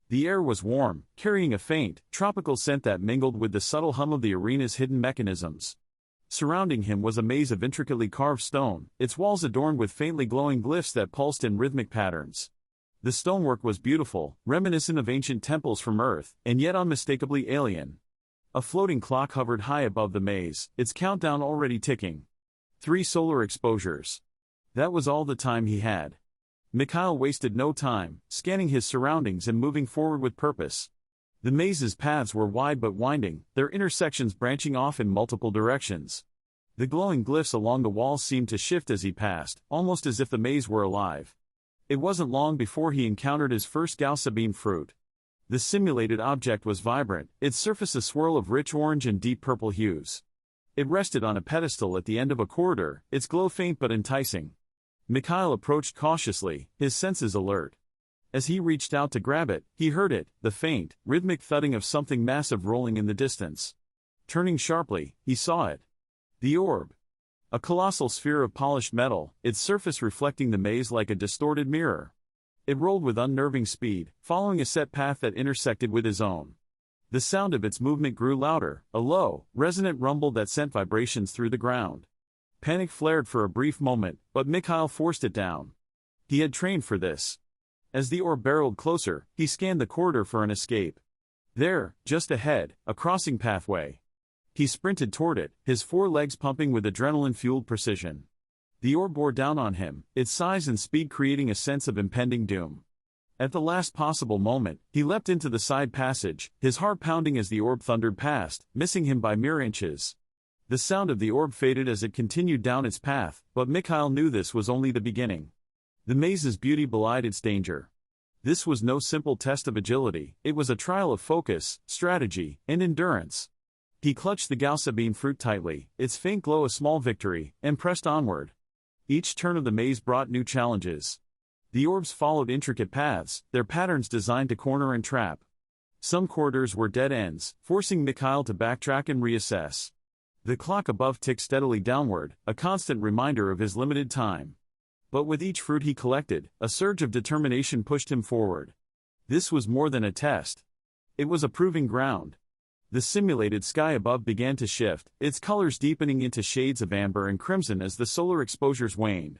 S1: The air was warm, carrying a faint, tropical scent that mingled with the subtle hum of the arena's hidden mechanisms. Surrounding him was a maze of intricately carved stone, its walls adorned with faintly glowing glyphs that pulsed in rhythmic patterns. The stonework was beautiful, reminiscent of ancient temples from Earth, and yet unmistakably alien. A floating clock hovered high above the maze, its countdown already ticking. 3 solar exposures. That was all the time he had. Mikhail wasted no time, scanning his surroundings and moving forward with purpose. The maze's paths were wide but winding, their intersections branching off in multiple directions. The glowing glyphs along the walls seemed to shift as he passed, almost as if the maze were alive. It wasn't long before he encountered his first Galactic fruit. The simulated object was vibrant, its surface a swirl of rich orange and deep purple hues. It rested on a pedestal at the end of a corridor, its glow faint but enticing. Mikhail approached cautiously, his senses alert. As he reached out to grab it, he heard it, the faint, rhythmic thudding of something massive rolling in the distance. Turning sharply, he saw it. The orb. A colossal sphere of polished metal, its surface reflecting the maze like a distorted mirror. It rolled with unnerving speed, following a set path that intersected with his own. The sound of its movement grew louder, a low, resonant rumble that sent vibrations through the ground. Panic flared for a brief moment, but Mikhail forced it down. He had trained for this. As the orb barreled closer, he scanned the corridor for an escape. There, just ahead, a crossing pathway. He sprinted toward it, his 4 legs pumping with adrenaline-fueled precision. The orb bore down on him, its size and speed creating a sense of impending doom. At the last possible moment, he leapt into the side passage, his heart pounding as the orb thundered past, missing him by mere inches. The sound of the orb faded as it continued down its path, but Mikhail knew this was only the beginning. The maze's beauty belied its danger. This was no simple test of agility, it was a trial of focus, strategy, and endurance. He clutched the Galactic fruit tightly, its faint glow a small victory, and pressed onward. Each turn of the maze brought new challenges. The orbs followed intricate paths, their patterns designed to corner and trap. Some corridors were dead ends, forcing Mikhail to backtrack and reassess. The clock above ticked steadily downward, a constant reminder of his limited time. But with each fruit he collected, a surge of determination pushed him forward. This was more than a test. It was a proving ground. The simulated sky above began to shift, its colors deepening into shades of amber and crimson as the solar exposures waned.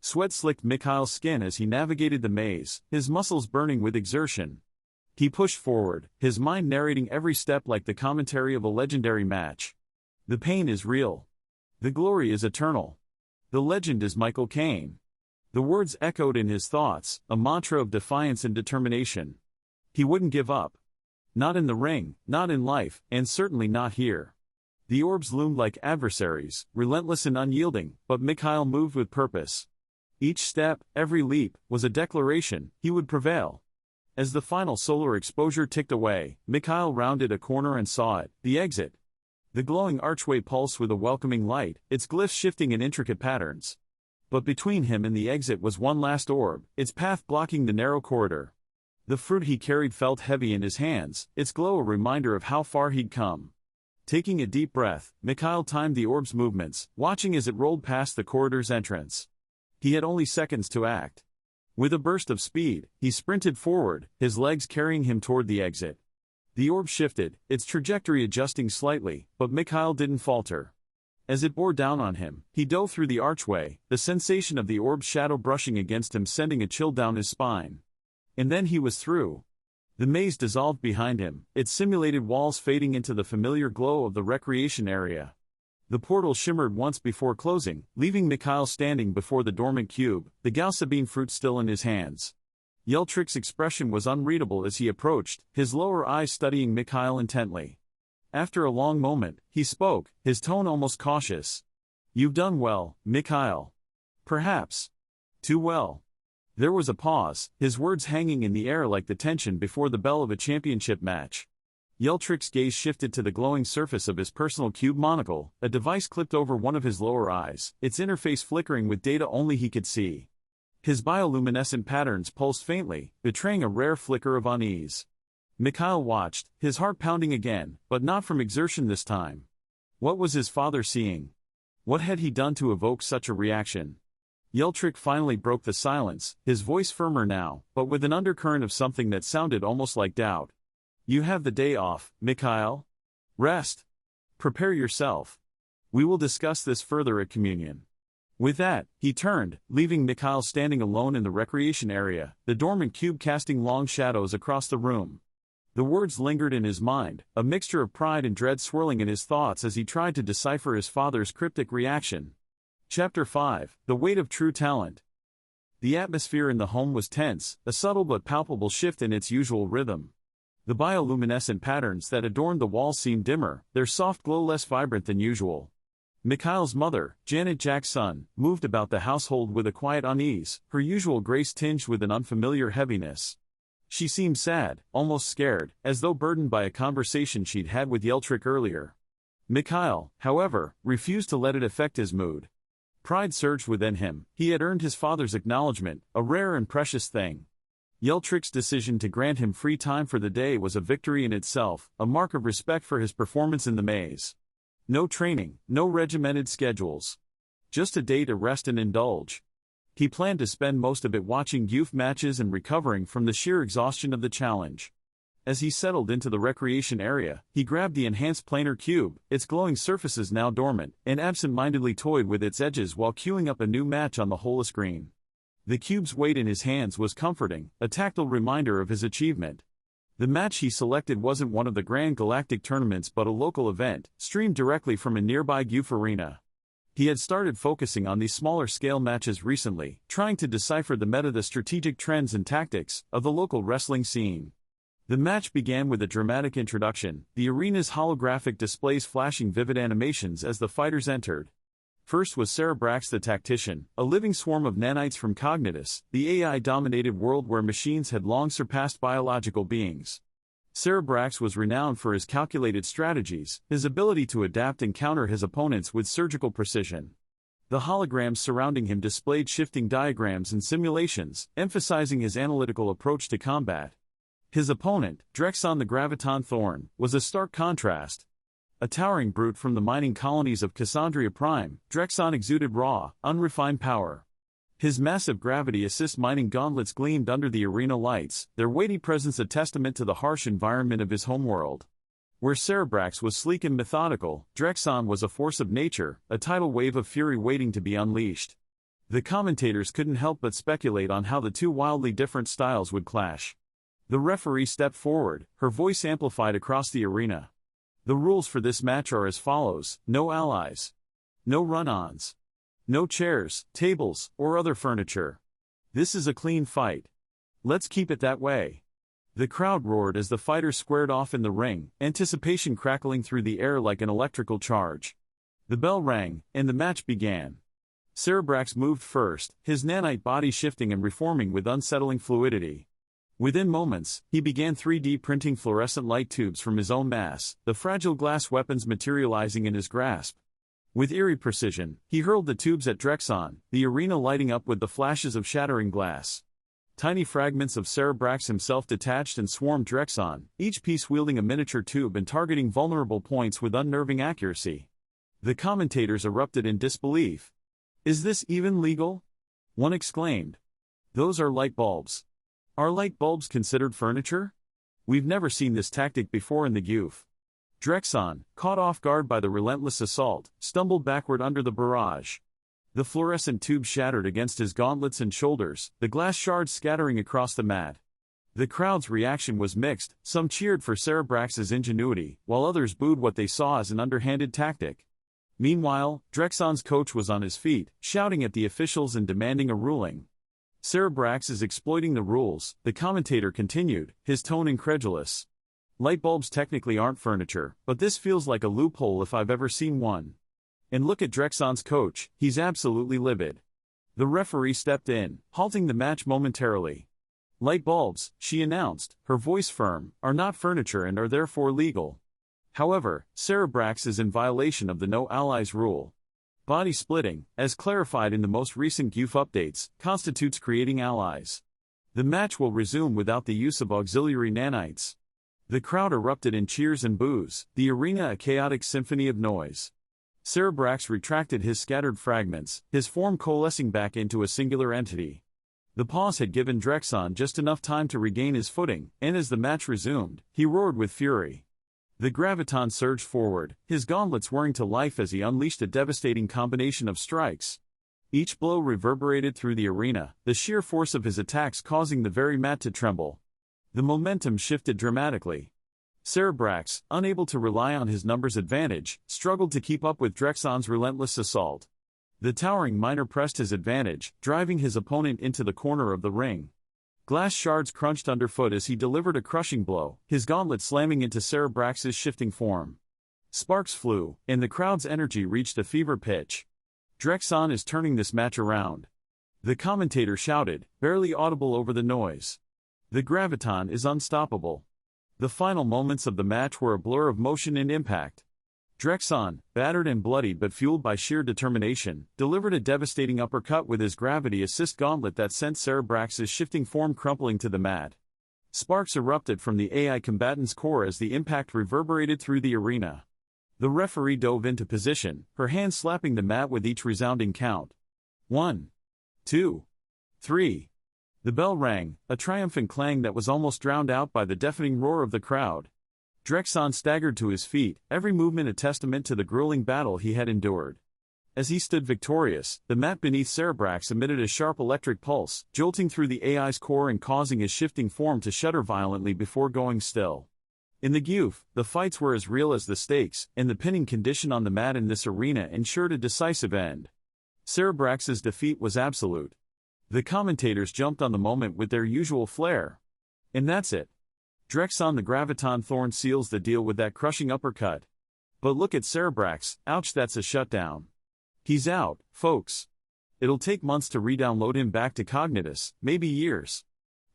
S1: Sweat slicked Mikhail's skin as he navigated the maze, his muscles burning with exertion. He pushed forward, his mind narrating every step like the commentary of a legendary match. The pain is real. The glory is eternal. The legend is Mikhail X'Cen. The words echoed in his thoughts, a mantra of defiance and determination. He wouldn't give up. Not in the ring, not in life, and certainly not here. The orbs loomed like adversaries, relentless and unyielding, but Mikhail moved with purpose. Each step, every leap, was a declaration, he would prevail. As the final solar exposure ticked away, Mikhail rounded a corner and saw it, the exit. The glowing archway pulsed with a welcoming light, its glyphs shifting in intricate patterns. But between him and the exit was one last orb, its path blocking the narrow corridor. The fruit he carried felt heavy in his hands, its glow a reminder of how far he'd come. Taking a deep breath, Mikhail timed the orb's movements, watching as it rolled past the corridor's entrance. He had only seconds to act. With a burst of speed, he sprinted forward, his legs carrying him toward the exit. The orb shifted, its trajectory adjusting slightly, but Mikhail didn't falter. As it bore down on him, he dove through the archway, the sensation of the orb's shadow brushing against him sending a chill down his spine. And then he was through. The maze dissolved behind him, its simulated walls fading into the familiar glow of the recreation area. The portal shimmered once before closing, leaving Mikhail standing before the dormant cube, the Galactic fruit still in his hands. Yeltrik's expression was unreadable as he approached, his lower eyes studying Mikhail intently. After a long moment, he spoke, his tone almost cautious. "You've done well, Mikhail. Perhaps too well." There was a pause, his words hanging in the air like the tension before the bell of a championship match. Yeltrik's gaze shifted to the glowing surface of his personal cube monocle, a device clipped over one of his lower eyes, its interface flickering with data only he could see. His bioluminescent patterns pulsed faintly, betraying a rare flicker of unease. Mikhail watched, his heart pounding again, but not from exertion this time. What was his father seeing? What had he done to evoke such a reaction? Yeltrik finally broke the silence, his voice firmer now, but with an undercurrent of something that sounded almost like doubt. "You have the day off, Mikhail. Rest. Prepare yourself. We will discuss this further at communion." With that, he turned, leaving Mikhail standing alone in the recreation area, the dormant cube casting long shadows across the room. The words lingered in his mind, a mixture of pride and dread swirling in his thoughts as he tried to decipher his father's cryptic reaction. Chapter 5: The Weight of True Talent. The atmosphere in the home was tense, a subtle but palpable shift in its usual rhythm. The bioluminescent patterns that adorned the walls seemed dimmer, their soft glow less vibrant than usual. Mikhail's mother, Janet X'Cen, moved about the household with a quiet unease, her usual grace tinged with an unfamiliar heaviness. She seemed sad, almost scared, as though burdened by a conversation she'd had with Yeltrik earlier. Mikhail, however, refused to let it affect his mood. Pride surged within him, he had earned his father's acknowledgement, a rare and precious thing. Yeltrik's decision to grant him free time for the day was a victory in itself, a mark of respect for his performance in the maze. No training, no regimented schedules. Just a day to rest and indulge. He planned to spend most of it watching GEWF matches and recovering from the sheer exhaustion of the challenge. as he settled into the recreation area, he grabbed the enhanced planar cube, its glowing surfaces now dormant, and absent-mindedly toyed with its edges while queuing up a new match on the holoscreen. The cube's weight in his hands was comforting, a tactile reminder of his achievement. The match he selected wasn't one of the grand galactic tournaments but a local event, streamed directly from a nearby GEWF arena. He had started focusing on these smaller-scale matches recently, trying to decipher the strategic trends and tactics of the local wrestling scene. The match began with a dramatic introduction, the arena's holographic displays flashing vivid animations as the fighters entered. First was Shorebraxian the Tactician, a living swarm of nanites from Cognitus, the AI-dominated world where machines had long surpassed biological beings. Shorebraxian was renowned for his calculated strategies, his ability to adapt and counter his opponents with surgical precision. The holograms surrounding him displayed shifting diagrams and simulations, emphasizing his analytical approach to combat. His opponent, X'Cen the Graviton Thorn, was a stark contrast. A towering brute from the mining colonies of Cassandria Prime, X'Cen exuded raw, unrefined power. His massive gravity-assist mining gauntlets gleamed under the arena lights, their weighty presence a testament to the harsh environment of his homeworld. Where Shorebraxian was sleek and methodical, X'Cen was a force of nature, a tidal wave of fury waiting to be unleashed. The commentators couldn't help but speculate on how the two wildly different styles would clash. The referee stepped forward, her voice amplified across the arena. The rules for this match are as follows: no allies, no run-ons, no chairs, tables, or other furniture. This is a clean fight. Let's keep it that way. The crowd roared as the fighters squared off in the ring, anticipation crackling through the air like an electrical charge. The bell rang, and the match began. Shorebraxian moved first, his nanite body shifting and reforming with unsettling fluidity. Within moments, he began 3D printing fluorescent light tubes from his own mass, the fragile glass weapons materializing in his grasp. With eerie precision, he hurled the tubes at X'Cen, the arena lighting up with the flashes of shattering glass. Tiny fragments of Shorebraxian himself detached and swarmed X'Cen, each piece wielding a miniature tube and targeting vulnerable points with unnerving accuracy. The commentators erupted in disbelief. "Is this even legal?" one exclaimed. "Those are light bulbs. Are light bulbs considered furniture? We've never seen this tactic before in the GEWF." X'Cen, caught off guard by the relentless assault, stumbled backward under the barrage. The fluorescent tube shattered against his gauntlets and shoulders, the glass shards scattering across the mat. The crowd's reaction was mixed, some cheered for Shorebraxian's ingenuity, while others booed what they saw as an underhanded tactic. Meanwhile, X'Cen's coach was on his feet, shouting at the officials and demanding a ruling. "Shorebraxian is exploiting the rules," the commentator continued, his tone incredulous. "Light bulbs technically aren't furniture, but this feels like a loophole if I've ever seen one. And look at X'Cen's coach, he's absolutely livid." The referee stepped in, halting the match momentarily. "Light bulbs," she announced, her voice firm, "are not furniture and are therefore legal. However, Shorebraxian is in violation of the no allies rule. Body splitting, as clarified in the most recent GEWF updates, constitutes creating allies. The match will resume without the use of auxiliary nanites." The crowd erupted in cheers and boos, the arena a chaotic symphony of noise. Shorebraxian retracted his scattered fragments, his form coalescing back into a singular entity. The pause had given X'Cen just enough time to regain his footing, and as the match resumed, he roared with fury. The graviton surged forward, his gauntlets whirring to life as he unleashed a devastating combination of strikes. Each blow reverberated through the arena, the sheer force of his attacks causing the very mat to tremble. The momentum shifted dramatically. Shorebraxian, unable to rely on his numbers advantage, struggled to keep up with X'Cen's relentless assault. The towering miner pressed his advantage, driving his opponent into the corner of the ring. Glass shards crunched underfoot as he delivered a crushing blow, his gauntlet slamming into Shorebraxian's shifting form. Sparks flew, and the crowd's energy reached a fever pitch. "X'Cen is turning this match around," the commentator shouted, barely audible over the noise. "The graviton is unstoppable." The final moments of the match were a blur of motion and impact. X'Cen, battered and bloodied but fueled by sheer determination, delivered a devastating uppercut with his gravity-assist gauntlet that sent Shorebraxian's shifting form crumpling to the mat. Sparks erupted from the AI combatant's core as the impact reverberated through the arena. The referee dove into position, her hand slapping the mat with each resounding count. 1, 2, 3. The bell rang, a triumphant clang that was almost drowned out by the deafening roar of the crowd. X'Cen staggered to his feet, every movement a testament to the grueling battle he had endured. As he stood victorious, the mat beneath Shorebraxian emitted a sharp electric pulse, jolting through the AI's core and causing his shifting form to shudder violently before going still. In the GEWF, the fights were as real as the stakes, and the pinning condition on the mat in this arena ensured a decisive end. Shorebraxian's defeat was absolute. The commentators jumped on the moment with their usual flair. And that's it. X'Cen the Graviton Thorn seals the deal with that crushing uppercut. But look at Shorebraxian, ouch, that's a shutdown. He's out, folks. It'll take months to re-download him back to Cognitus, maybe years.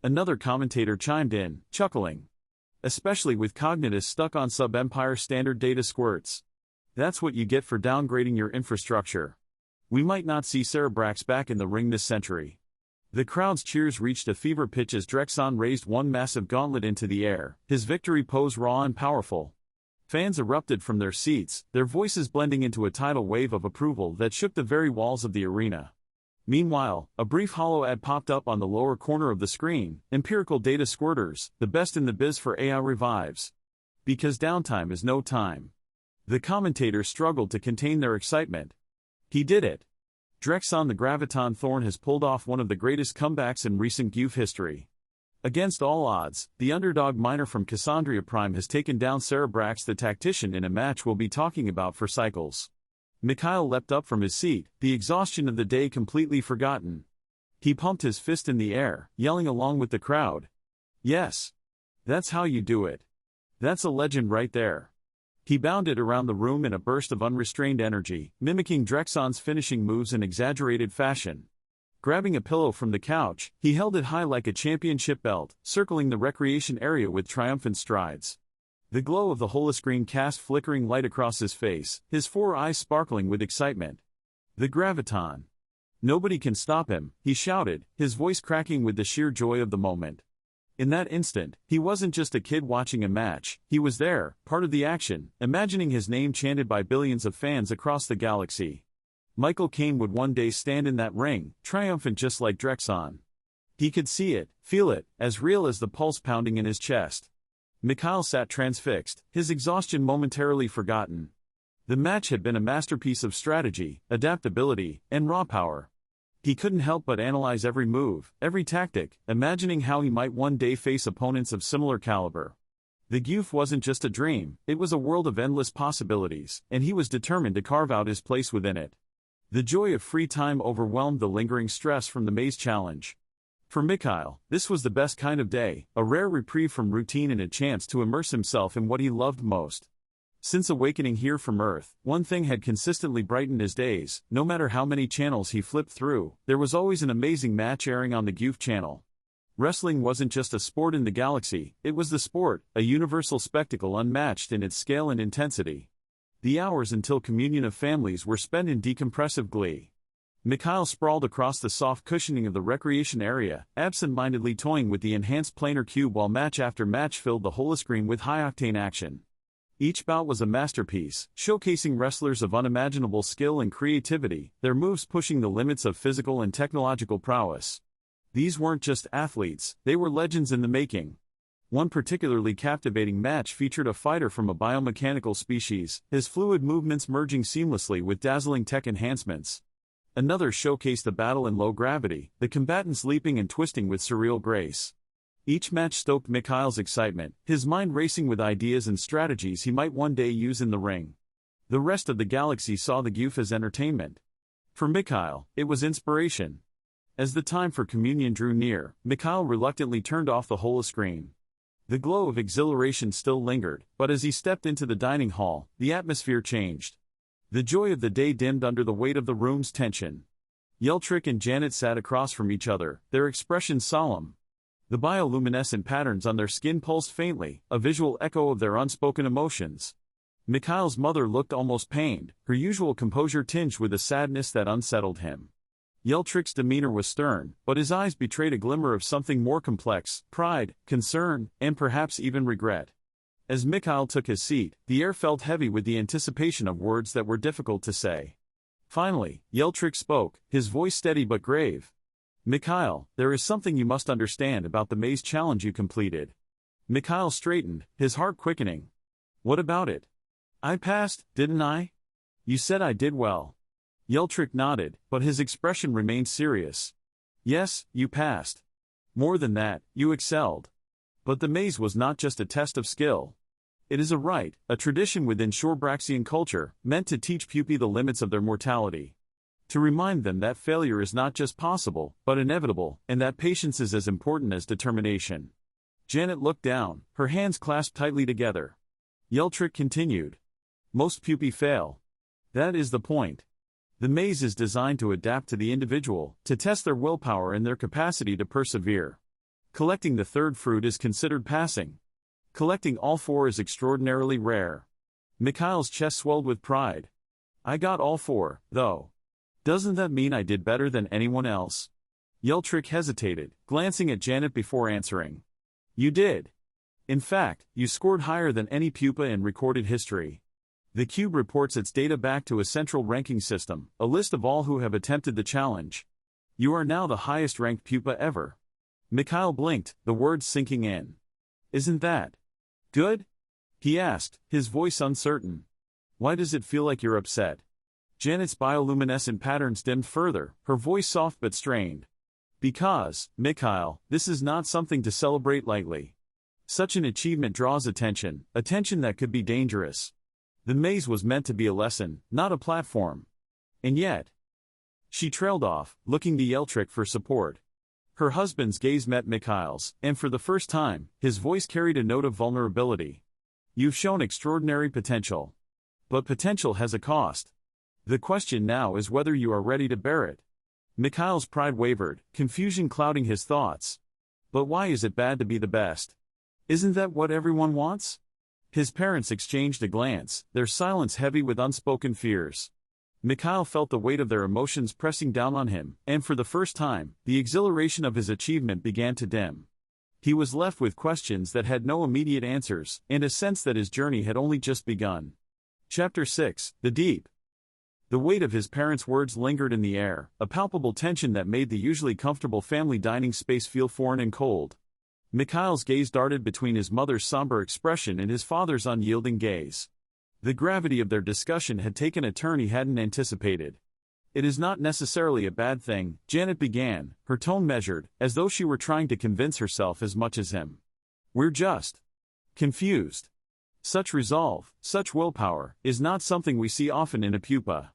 S1: Another commentator chimed in, chuckling. Especially with Cognitus stuck on sub-Empire standard data squirts. That's what you get for downgrading your infrastructure. We might not see Shorebraxian back in the ring this century. The crowd's cheers reached a fever pitch as X'Cen raised one massive gauntlet into the air, his victory pose raw and powerful. Fans erupted from their seats, their voices blending into a tidal wave of approval that shook the very walls of the arena. Meanwhile, a brief holo ad popped up on the lower corner of the screen, empirical data squirters, the best in the biz for AI revives. Because downtime is no time. The commentators struggled to contain their excitement. He did it. X'Cen the Graviton Thorn has pulled off one of the greatest comebacks in recent GEWF history. Against all odds, the underdog miner from Cassandria Prime has taken down Shorebraxian the tactician in a match we'll be talking about for cycles. Mikhail leapt up from his seat, the exhaustion of the day completely forgotten. He pumped his fist in the air, yelling along with the crowd. Yes. That's how you do it. That's a legend right there. He bounded around the room in a burst of unrestrained energy, mimicking X'Cen's finishing moves in exaggerated fashion. Grabbing a pillow from the couch, he held it high like a championship belt, circling the recreation area with triumphant strides. The glow of the holoscreen cast flickering light across his face, his four eyes sparkling with excitement. The Graviton. Nobody can stop him, he shouted, his voice cracking with the sheer joy of the moment. In that instant, he wasn't just a kid watching a match, he was there, part of the action, imagining his name chanted by billions of fans across the galaxy. Michael Caine would one day stand in that ring, triumphant just like X'Cen. He could see it, feel it, as real as the pulse pounding in his chest. Mikhail sat transfixed, his exhaustion momentarily forgotten. The match had been a masterpiece of strategy, adaptability, and raw power. He couldn't help but analyze every move, every tactic, imagining how he might one day face opponents of similar caliber. The GEWF wasn't just a dream, it was a world of endless possibilities, and he was determined to carve out his place within it. The joy of free time overwhelmed the lingering stress from the maze challenge. For Mikhail, this was the best kind of day, a rare reprieve from routine and a chance to immerse himself in what he loved most. Since awakening here from Earth, one thing had consistently brightened his days. No matter how many channels he flipped through, there was always an amazing match airing on the GEWF channel. Wrestling wasn't just a sport in the galaxy, it was the sport, a universal spectacle unmatched in its scale and intensity. The hours until communion of families were spent in decompressive glee. Mikhail sprawled across the soft cushioning of the recreation area, absent-mindedly toying with the enhanced planar cube while match after match filled the holoscreen with high-octane action. Each bout was a masterpiece, showcasing wrestlers of unimaginable skill and creativity, their moves pushing the limits of physical and technological prowess. These weren't just athletes, they were legends in the making. One particularly captivating match featured a fighter from a biomechanical species, his fluid movements merging seamlessly with dazzling tech enhancements. Another showcased a battle in low gravity, the combatants leaping and twisting with surreal grace. Each match stoked Mikhail's excitement, his mind racing with ideas and strategies he might one day use in the ring. The rest of the galaxy saw the GEWF as entertainment. For Mikhail, it was inspiration. As the time for communion drew near, Mikhail reluctantly turned off the holoscreen. The glow of exhilaration still lingered, but as he stepped into the dining hall, the atmosphere changed. The joy of the day dimmed under the weight of the room's tension. Yeltrick and Janet sat across from each other, their expressions solemn. The bioluminescent patterns on their skin pulsed faintly, a visual echo of their unspoken emotions. Mikhail's mother looked almost pained, her usual composure tinged with a sadness that unsettled him. Yeltrick's demeanor was stern, but his eyes betrayed a glimmer of something more complex: pride, concern, and perhaps even regret. As Mikhail took his seat, the air felt heavy with the anticipation of words that were difficult to say. Finally, Yeltrick spoke, his voice steady but grave. Mikhail, there is something you must understand about the maze challenge you completed. Mikhail straightened, his heart quickening. What about it? I passed, didn't I? You said I did well. Yeltrick nodded, but his expression remained serious. Yes, you passed. More than that, you excelled. But the maze was not just a test of skill. It is a rite, a tradition within Shorebraxian culture, meant to teach pupae the limits of their mortality. To remind them that failure is not just possible, but inevitable, and that patience is as important as determination. Janet looked down, her hands clasped tightly together. Yeltrick continued. Most pupae fail. That is the point. The maze is designed to adapt to the individual, to test their willpower and their capacity to persevere. Collecting the third fruit is considered passing. Collecting all four is extraordinarily rare. Mikhail's chest swelled with pride. I got all four, though. Doesn't that mean I did better than anyone else? Yeltrick hesitated, glancing at Janet before answering. You did. In fact, you scored higher than any pupa in recorded history. The cube reports its data back to a central ranking system, a list of all who have attempted the challenge. You are now the highest-ranked pupa ever. Mikhail blinked, the words sinking in. Isn't that good? He asked, his voice uncertain. Why does it feel like you're upset? Janet's bioluminescent patterns dimmed further, her voice soft but strained. Because, Mikhail, this is not something to celebrate lightly. Such an achievement draws attention, attention that could be dangerous. The maze was meant to be a lesson, not a platform. And yet... She trailed off, looking to Yeltrick for support. Her husband's gaze met Mikhail's, and for the first time, his voice carried a note of vulnerability. You've shown extraordinary potential. But potential has a cost. The question now is whether you are ready to bear it. Mikhail's pride wavered, confusion clouding his thoughts. But why is it bad to be the best? Isn't that what everyone wants? His parents exchanged a glance, their silence heavy with unspoken fears. Mikhail felt the weight of their emotions pressing down on him, and for the first time, the exhilaration of his achievement began to dim. He was left with questions that had no immediate answers, and a sense that his journey had only just begun. Chapter 6, The Deep. The weight of his parents' words lingered in the air, a palpable tension that made the usually comfortable family dining space feel foreign and cold. Mikhail's gaze darted between his mother's somber expression and his father's unyielding gaze. The gravity of their discussion had taken a turn he hadn't anticipated. It is not necessarily a bad thing, Janet began, her tone measured, as though she were trying to convince herself as much as him. We're just confused. Such resolve, such willpower, is not something we see often in a pupa.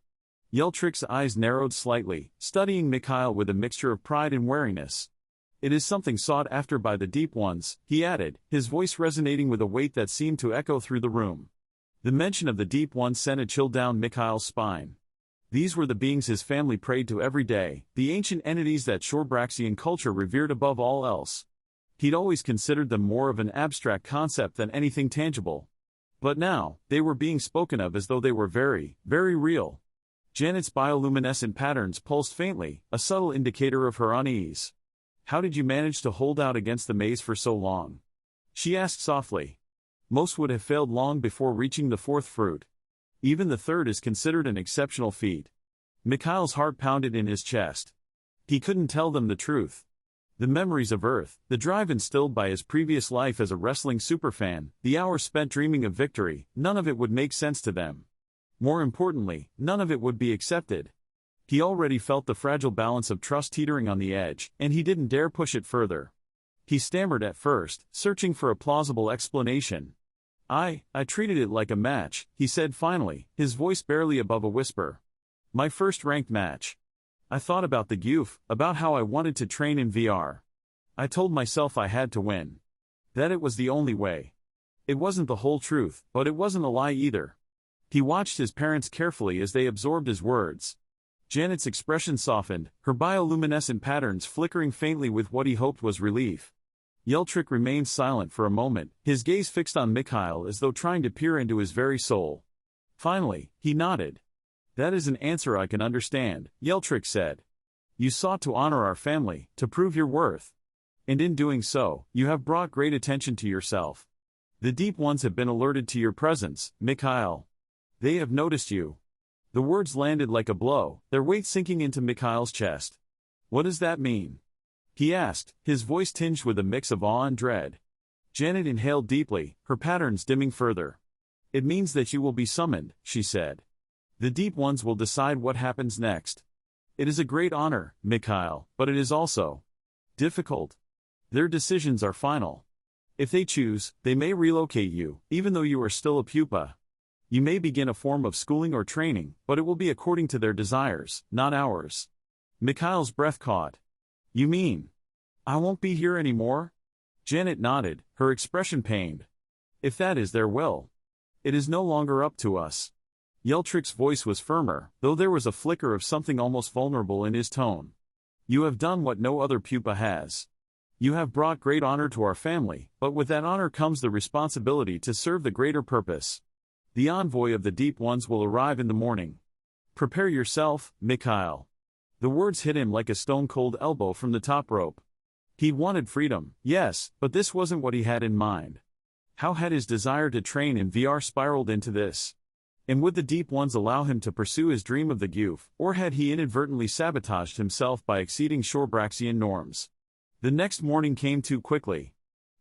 S1: Yeltrick's eyes narrowed slightly, studying Mikhail with a mixture of pride and wariness. It is something sought after by the deep ones, he added, his voice resonating with a weight that seemed to echo through the room. The mention of the deep ones sent a chill down Mikhail's spine. These were the beings his family prayed to every day, the ancient entities that Shorebraxian culture revered above all else. He'd always considered them more of an abstract concept than anything tangible. But now, they were being spoken of as though they were very, very real. Janet's bioluminescent patterns pulsed faintly, a subtle indicator of her unease. How did you manage to hold out against the maze for so long? She asked softly. Most would have failed long before reaching the fourth fruit. Even the third is considered an exceptional feat. Mikhail's heart pounded in his chest. He couldn't tell them the truth. The memories of Earth, the drive instilled by his previous life as a wrestling superfan, the hours spent dreaming of victory, none of it would make sense to them. More importantly, none of it would be accepted. He already felt the fragile balance of trust teetering on the edge, and he didn't dare push it further. He stammered at first, searching for a plausible explanation. I treated it like a match, he said finally, his voice barely above a whisper. My first ranked match. I thought about the GEWF, about how I wanted to train in VR. I told myself I had to win. That it was the only way. It wasn't the whole truth, but it wasn't a lie either. He watched his parents carefully as they absorbed his words. Janet's expression softened, her bioluminescent patterns flickering faintly with what he hoped was relief. Yeltrick remained silent for a moment, his gaze fixed on Mikhail as though trying to peer into his very soul. Finally, he nodded. That is an answer I can understand, Yeltrick said. You sought to honor our family, to prove your worth. And in doing so, you have brought great attention to yourself. The deep ones have been alerted to your presence, Mikhail. They have noticed you. The words landed like a blow, their weight sinking into Mikhail's chest. What does that mean? He asked, his voice tinged with a mix of awe and dread. Janet inhaled deeply, her patterns dimming further. It means that you will be summoned, she said. The Deep Ones will decide what happens next. It is a great honor, Mikhail, but it is also difficult. Their decisions are final. If they choose, they may relocate you, even though you are still a pupa. You may begin a form of schooling or training, but it will be according to their desires, not ours. Mikhail's breath caught. You mean, I won't be here anymore? Janet nodded, her expression pained. If that is their will, it is no longer up to us. Yeltrick's voice was firmer, though there was a flicker of something almost vulnerable in his tone. You have done what no other pupa has. You have brought great honor to our family, but with that honor comes the responsibility to serve the greater purpose. The envoy of the Deep Ones will arrive in the morning. Prepare yourself, Mikhail. The words hit him like a stone-cold elbow from the top rope. He wanted freedom, yes, but this wasn't what he had in mind. How had his desire to train in VR spiraled into this? And would the Deep Ones allow him to pursue his dream of the GEWF, or had he inadvertently sabotaged himself by exceeding Shorebraxian norms? The next morning came too quickly.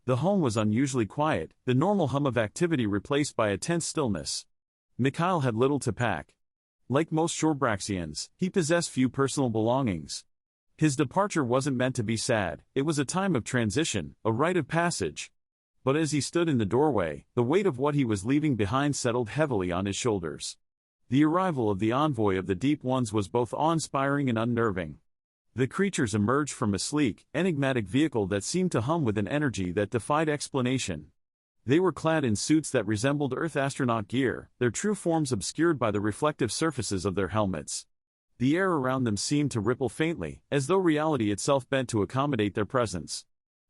S1: The home was unusually quiet, the normal hum of activity replaced by a tense stillness. Mikhail had little to pack. Like most Shorebraxians, he possessed few personal belongings. His departure wasn't meant to be sad, it was a time of transition, a rite of passage. But as he stood in the doorway, the weight of what he was leaving behind settled heavily on his shoulders. The arrival of the envoy of the Deep Ones was both awe-inspiring and unnerving. The creatures emerged from a sleek, enigmatic vehicle that seemed to hum with an energy that defied explanation. They were clad in suits that resembled Earth astronaut gear, their true forms obscured by the reflective surfaces of their helmets. The air around them seemed to ripple faintly, as though reality itself bent to accommodate their presence.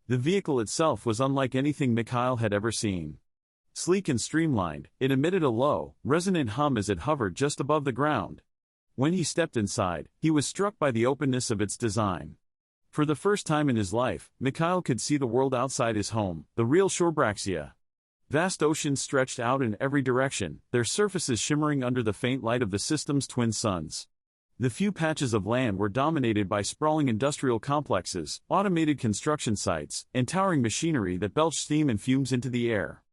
S1: The vehicle itself was unlike anything Mikhail had ever seen. Sleek and streamlined, it emitted a low, resonant hum as it hovered just above the ground. When he stepped inside, he was struck by the openness of its design. For the first time in his life, Mikhail could see the world outside his home, the real Shorebraxia. Vast oceans stretched out in every direction, their surfaces shimmering under the faint light of the system's twin suns. The few patches of land were dominated by sprawling industrial complexes, automated construction sites, and towering machinery that belched steam and fumes into the air.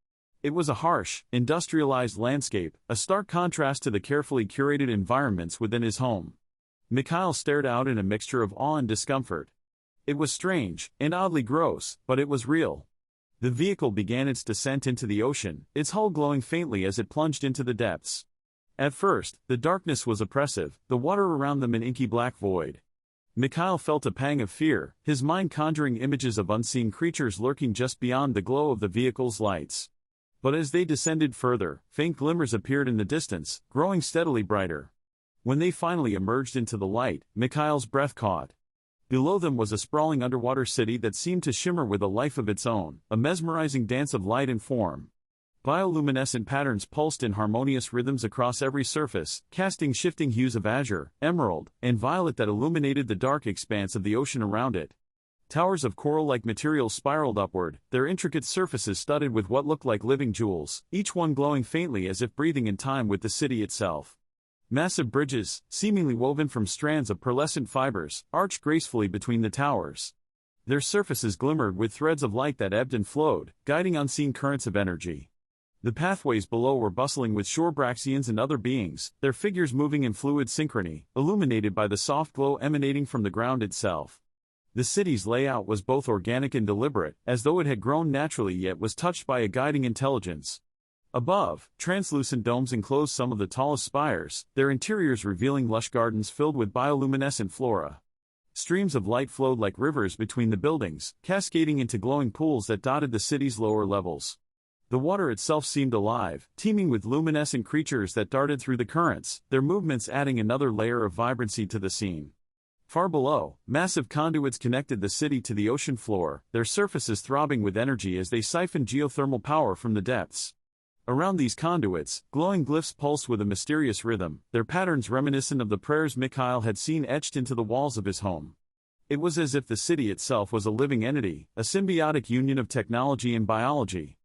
S1: It was a harsh, industrialized landscape, a stark contrast to the carefully curated environments within his home. Mikhail stared out in a mixture of awe and discomfort. It was strange, and oddly gross, but it was real. The vehicle began its descent into the ocean, its hull glowing faintly as it plunged into the depths. At first, the darkness was oppressive, the water around them an inky black void. Mikhail felt a pang of fear, his mind conjuring images of unseen creatures lurking just beyond the glow of the vehicle's lights. But as they descended further, faint glimmers appeared in the distance, growing steadily brighter. When they finally emerged into the light, Mikhail's breath caught. Below them was a sprawling underwater city that seemed to shimmer with a life of its own, a mesmerizing dance of light and form. Bioluminescent patterns pulsed in harmonious rhythms across every surface, casting shifting hues of azure, emerald, and violet that illuminated the dark expanse of the ocean around it. Towers of coral-like material spiraled upward, their intricate surfaces studded with what looked like living jewels, each one glowing faintly as if breathing in time with the city itself. Massive bridges, seemingly woven from strands of pearlescent fibers, arched gracefully between the towers. Their surfaces glimmered with threads of light that ebbed and flowed, guiding unseen currents of energy. The pathways below were bustling with Shorebraxians and other beings, their figures moving in fluid synchrony, illuminated by the soft glow emanating from the ground itself. The city's layout was both organic and deliberate, as though it had grown naturally yet was touched by a guiding intelligence. Above, translucent domes enclosed some of the tallest spires, their interiors revealing lush gardens filled with bioluminescent flora. Streams of light flowed like rivers between the buildings, cascading into glowing pools that dotted the city's lower levels. The water itself seemed alive, teeming with luminescent creatures that darted through the currents, their movements adding another layer of vibrancy to the scene. Far below, massive conduits connected the city to the ocean floor, their surfaces throbbing with energy as they siphoned geothermal power from the depths. Around these conduits, glowing glyphs pulsed with a mysterious rhythm, their patterns reminiscent of the prayers Mikhail had seen etched into the walls of his home. It was as if the city itself was a living entity, a symbiotic union of technology and biology.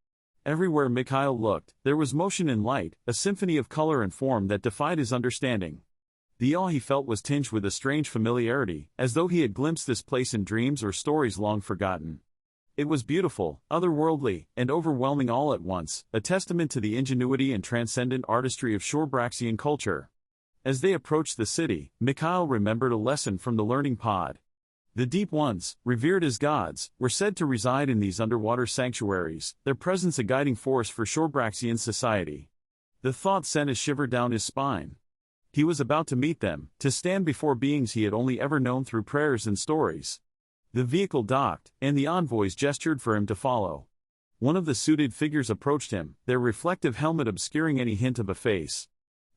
S1: Everywhere Mikhail looked, there was motion and light, a symphony of color and form that defied his understanding. The awe he felt was tinged with a strange familiarity, as though he had glimpsed this place in dreams or stories long forgotten. It was beautiful, otherworldly, and overwhelming all at once, a testament to the ingenuity and transcendent artistry of Shorebraxian culture. As they approached the city, Mikhail remembered a lesson from the learning pod. The Deep Ones, revered as gods, were said to reside in these underwater sanctuaries, their presence a guiding force for Shorebraxian society. The thought sent a shiver down his spine. He was about to meet them, to stand before beings he had only ever known through prayers and stories. The vehicle docked, and the envoys gestured for him to follow. One of the suited figures approached him, their reflective helmet obscuring any hint of a face.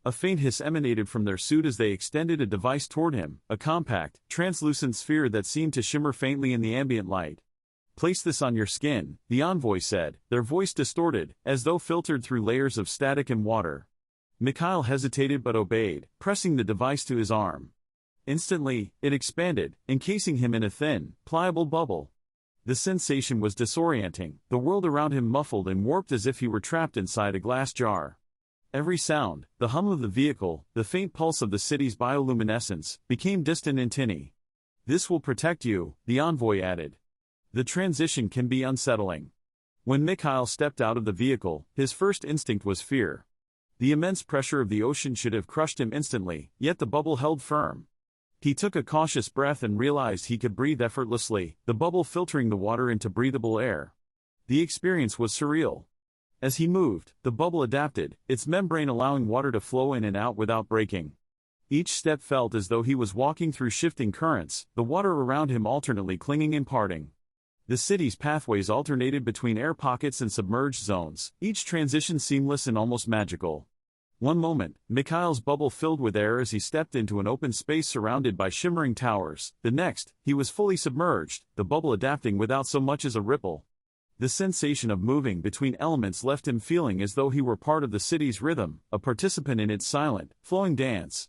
S1: A faint hiss emanated from their suit as they extended a device toward him, a compact, translucent sphere that seemed to shimmer faintly in the ambient light. "Place this on your skin," the envoy said, their voice distorted, as though filtered through layers of static and water. Mikhail hesitated but obeyed, pressing the device to his arm. Instantly, it expanded, encasing him in a thin, pliable bubble. The sensation was disorienting, the world around him muffled and warped as if he were trapped inside a glass jar. Every sound, the hum of the vehicle, the faint pulse of the city's bioluminescence, became distant and tinny. "This will protect you," the envoy added. The transition can be unsettling. When Mikhail stepped out of the vehicle, his first instinct was fear. The immense pressure of the ocean should have crushed him instantly, yet the bubble held firm. He took a cautious breath and realized he could breathe effortlessly, the bubble filtering the water into breathable air. The experience was surreal. As he moved, the bubble adapted, its membrane allowing water to flow in and out without breaking. Each step felt as though he was walking through shifting currents, the water around him alternately clinging and parting. The city's pathways alternated between air pockets and submerged zones, each transition seamless and almost magical. One moment, Mikhail's bubble filled with air as he stepped into an open space surrounded by shimmering towers. The next, he was fully submerged, the bubble adapting without so much as a ripple. The sensation of moving between elements left him feeling as though he were part of the city's rhythm, a participant in its silent, flowing dance.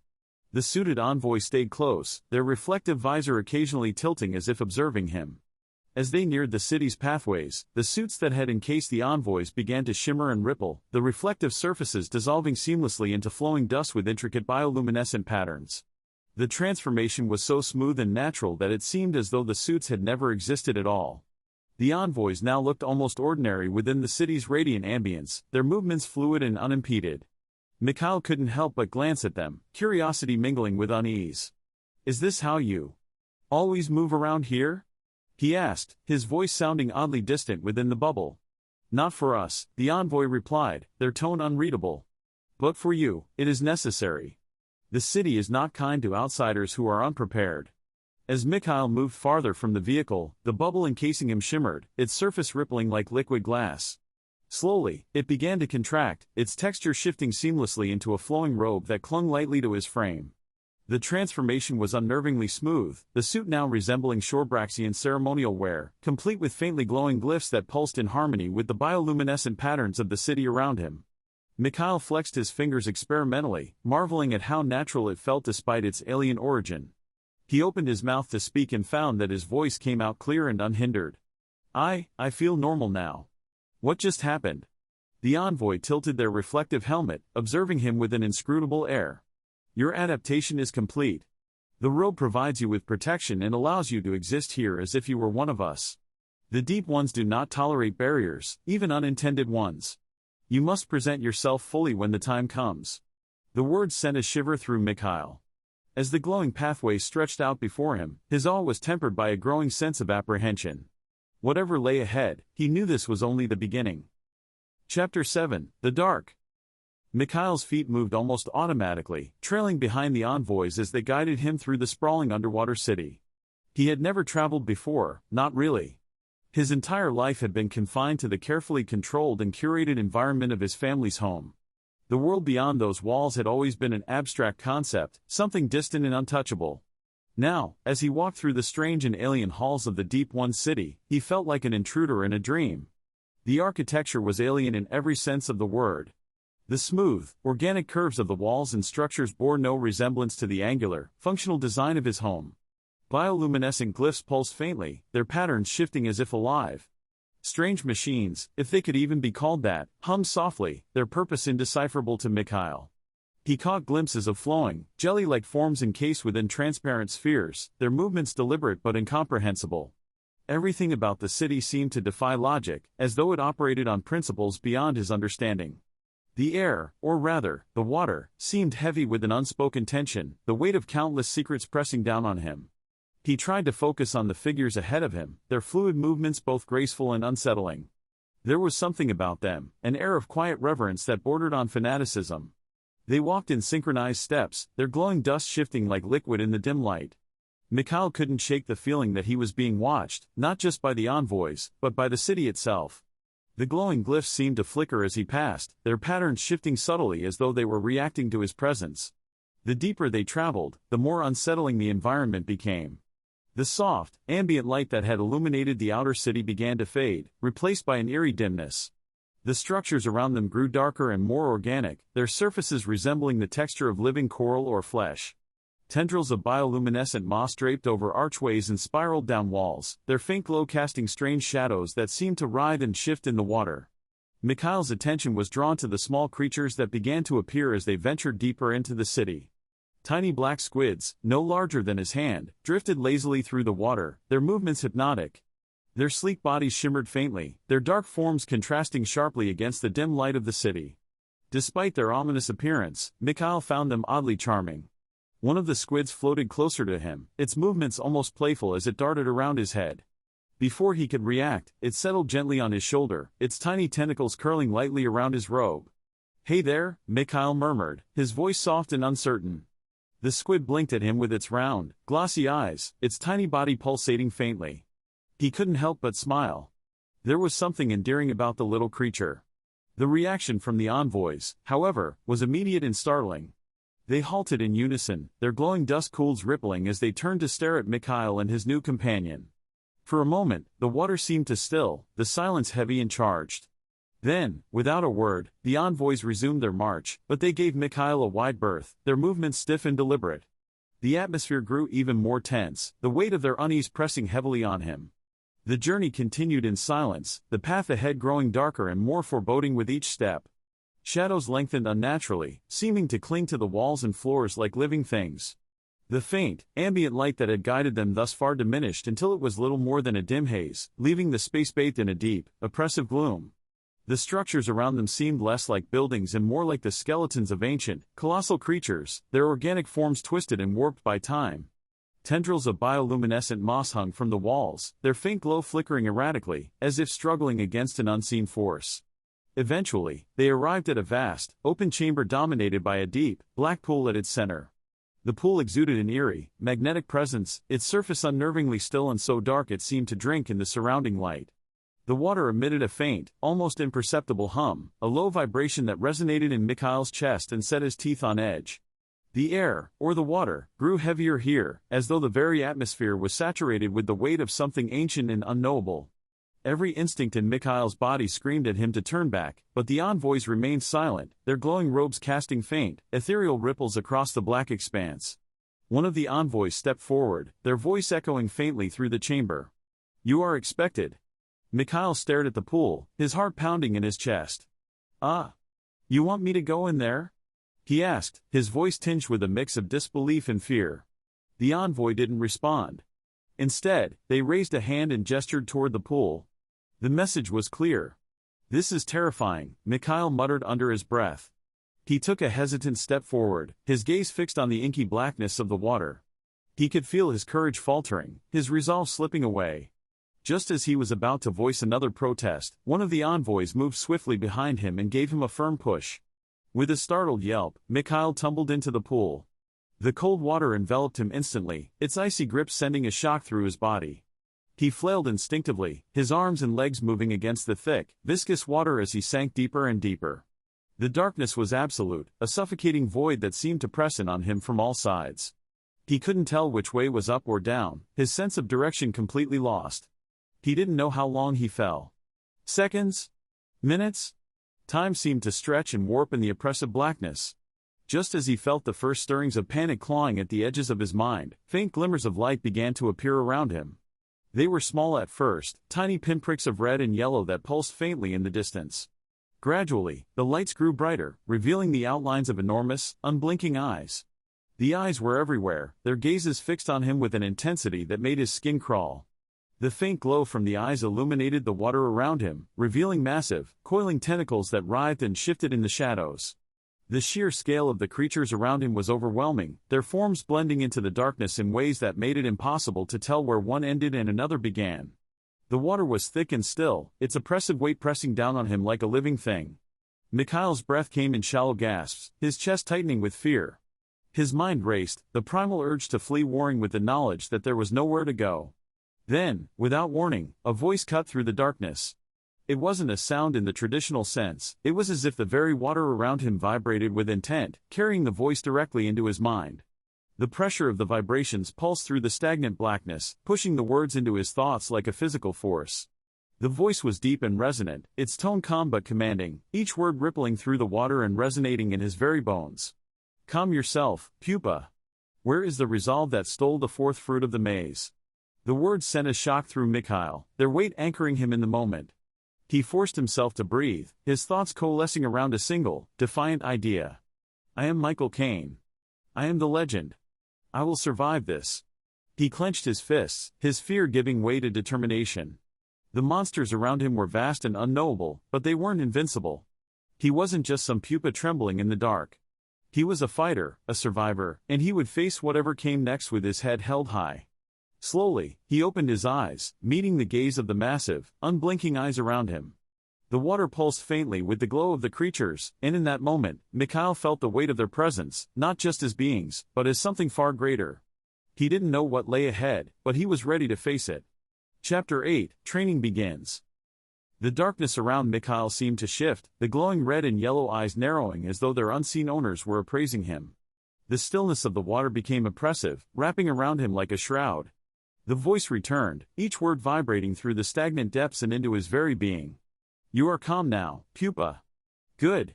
S1: The suited envoy stayed close, their reflective visor occasionally tilting as if observing him. As they neared the city's pathways, the suits that had encased the envoys began to shimmer and ripple, the reflective surfaces dissolving seamlessly into flowing dust with intricate bioluminescent patterns. The transformation was so smooth and natural that it seemed as though the suits had never existed at all. The envoys now looked almost ordinary within the city's radiant ambience, their movements fluid and unimpeded. Mikhail couldn't help but glance at them, curiosity mingling with unease. "Is this how you always move around here?" he asked, his voice sounding oddly distant within the bubble. "Not for us," the envoy replied, their tone unreadable. "But for you, it is necessary. The city is not kind to outsiders who are unprepared." As Mikhail moved farther from the vehicle, the bubble encasing him shimmered, its surface rippling like liquid glass. Slowly, it began to contract, its texture shifting seamlessly into a flowing robe that clung lightly to his frame. The transformation was unnervingly smooth, the suit now resembling Shorebraxian ceremonial wear, complete with faintly glowing glyphs that pulsed in harmony with the bioluminescent patterns of the city around him. Mikhail flexed his fingers experimentally, marveling at how natural it felt despite its alien origin. He opened his mouth to speak and found that his voice came out clear and unhindered. I feel normal now. What just happened?" The envoy tilted their reflective helmet, observing him with an inscrutable air. "Your adaptation is complete. The robe provides you with protection and allows you to exist here as if you were one of us. The Deep Ones do not tolerate barriers, even unintended ones. You must present yourself fully when the time comes." The words sent a shiver through Mikhail. As the glowing pathway stretched out before him, his awe was tempered by a growing sense of apprehension. Whatever lay ahead, he knew this was only the beginning. Chapter 7: The Dark. Mikhail's feet moved almost automatically, trailing behind the envoys as they guided him through the sprawling underwater city. He had never traveled before, not really. His entire life had been confined to the carefully controlled and curated environment of his family's home. The world beyond those walls had always been an abstract concept, something distant and untouchable. Now, as he walked through the strange and alien halls of the Deep One city, he felt like an intruder in a dream. The architecture was alien in every sense of the word. The smooth, organic curves of the walls and structures bore no resemblance to the angular, functional design of his home. Bioluminescent glyphs pulsed faintly, their patterns shifting as if alive. Strange machines, if they could even be called that, hummed softly, their purpose indecipherable to Mikhail. He caught glimpses of flowing, jelly-like forms encased within transparent spheres, their movements deliberate but incomprehensible. Everything about the city seemed to defy logic, as though it operated on principles beyond his understanding. The air, or rather, the water, seemed heavy with an unspoken tension, the weight of countless secrets pressing down on him. He tried to focus on the figures ahead of him, their fluid movements both graceful and unsettling. There was something about them, an air of quiet reverence that bordered on fanaticism. They walked in synchronized steps, their glowing dust shifting like liquid in the dim light. Mikhail couldn't shake the feeling that he was being watched, not just by the envoys, but by the city itself. The glowing glyphs seemed to flicker as he passed, their patterns shifting subtly as though they were reacting to his presence. The deeper they traveled, the more unsettling the environment became. The soft, ambient light that had illuminated the outer city began to fade, replaced by an eerie dimness. The structures around them grew darker and more organic, their surfaces resembling the texture of living coral or flesh. Tendrils of bioluminescent moss draped over archways and spiraled down walls, their faint glow casting strange shadows that seemed to writhe and shift in the water. Mikhail's attention was drawn to the small creatures that began to appear as they ventured deeper into the city. Tiny black squids, no larger than his hand, drifted lazily through the water, their movements hypnotic. Their sleek bodies shimmered faintly, their dark forms contrasting sharply against the dim light of the city. Despite their ominous appearance, Mikhail found them oddly charming. One of the squids floated closer to him, its movements almost playful as it darted around his head. Before he could react, it settled gently on his shoulder, its tiny tentacles curling lightly around his robe. "Hey there," Mikhail murmured, his voice soft and uncertain. The squid blinked at him with its round, glossy eyes, its tiny body pulsating faintly. He couldn't help but smile. There was something endearing about the little creature. The reaction from the envoys, however, was immediate and startling. They halted in unison, their glowing dust cools rippling as they turned to stare at Mikhail and his new companion. For a moment, the water seemed to still, the silence heavy and charged. Then, without a word, the envoys resumed their march, but they gave Mikhail a wide berth, their movements stiff and deliberate. The atmosphere grew even more tense, the weight of their unease pressing heavily on him. The journey continued in silence, the path ahead growing darker and more foreboding with each step. Shadows lengthened unnaturally, seeming to cling to the walls and floors like living things. The faint, ambient light that had guided them thus far diminished until it was little more than a dim haze, leaving the space bathed in a deep, oppressive gloom. The structures around them seemed less like buildings and more like the skeletons of ancient, colossal creatures, their organic forms twisted and warped by time. Tendrils of bioluminescent moss hung from the walls, their faint glow flickering erratically, as if struggling against an unseen force. Eventually, they arrived at a vast, open chamber dominated by a deep, black pool at its center. The pool exuded an eerie, magnetic presence, its surface unnervingly still and so dark it seemed to drink in the surrounding light. The water emitted a faint, almost imperceptible hum, a low vibration that resonated in Mikhail's chest and set his teeth on edge. The air, or the water, grew heavier here, as though the very atmosphere was saturated with the weight of something ancient and unknowable. Every instinct in Mikhail's body screamed at him to turn back, but the envoys remained silent, their glowing robes casting faint, ethereal ripples across the black expanse. One of the envoys stepped forward, their voice echoing faintly through the chamber. "You are expected." Mikhail stared at the pool, his heart pounding in his chest. "Ah. You want me to go in there?" he asked, his voice tinged with a mix of disbelief and fear. The envoy didn't respond. Instead, they raised a hand and gestured toward the pool. The message was clear. "This is terrifying," Mikhail muttered under his breath. He took a hesitant step forward, his gaze fixed on the inky blackness of the water. He could feel his courage faltering, his resolve slipping away. Just as he was about to voice another protest, one of the envoys moved swiftly behind him and gave him a firm push. With a startled yelp, Mikhail tumbled into the pool. The cold water enveloped him instantly, its icy grip sending a shock through his body. He flailed instinctively, his arms and legs moving against the thick, viscous water as he sank deeper and deeper. The darkness was absolute, a suffocating void that seemed to press in on him from all sides. He couldn't tell which way was up or down, his sense of direction completely lost. He didn't know how long he fell. Seconds? Minutes? Time seemed to stretch and warp in the oppressive blackness. Just as he felt the first stirrings of panic clawing at the edges of his mind, faint glimmers of light began to appear around him. They were small at first, tiny pinpricks of red and yellow that pulsed faintly in the distance. Gradually, the lights grew brighter, revealing the outlines of enormous, unblinking eyes. The eyes were everywhere, their gazes fixed on him with an intensity that made his skin crawl. The faint glow from the eyes illuminated the water around him, revealing massive, coiling tentacles that writhed and shifted in the shadows. The sheer scale of the creatures around him was overwhelming, their forms blending into the darkness in ways that made it impossible to tell where one ended and another began. The water was thick and still, its oppressive weight pressing down on him like a living thing. Mikhail's breath came in shallow gasps, his chest tightening with fear. His mind raced, the primal urge to flee warring with the knowledge that there was nowhere to go. Then, without warning, a voice cut through the darkness. It wasn't a sound in the traditional sense, it was as if the very water around him vibrated with intent, carrying the voice directly into his mind. The pressure of the vibrations pulsed through the stagnant blackness, pushing the words into his thoughts like a physical force. The voice was deep and resonant, its tone calm but commanding, each word rippling through the water and resonating in his very bones. Calm yourself, pupa. Where is the resolve that stole the fourth fruit of the maze? The words sent a shock through Mikhail, their weight anchoring him in the moment. He forced himself to breathe, his thoughts coalescing around a single, defiant idea. I am Mikhail X'Cen. I am the legend. I will survive this. He clenched his fists, his fear giving way to determination. The monsters around him were vast and unknowable, but they weren't invincible. He wasn't just some pupa trembling in the dark. He was a fighter, a survivor, and he would face whatever came next with his head held high. Slowly, he opened his eyes, meeting the gaze of the massive, unblinking eyes around him. The water pulsed faintly with the glow of the creatures, and in that moment, Mikhail felt the weight of their presence, not just as beings, but as something far greater. He didn't know what lay ahead, but he was ready to face it. Chapter 8, Training begins. The darkness around Mikhail seemed to shift, the glowing red and yellow eyes narrowing as though their unseen owners were appraising him. The stillness of the water became oppressive, wrapping around him like a shroud. The voice returned, each word vibrating through the stagnant depths and into his very being. You are calm now, pupa. Good.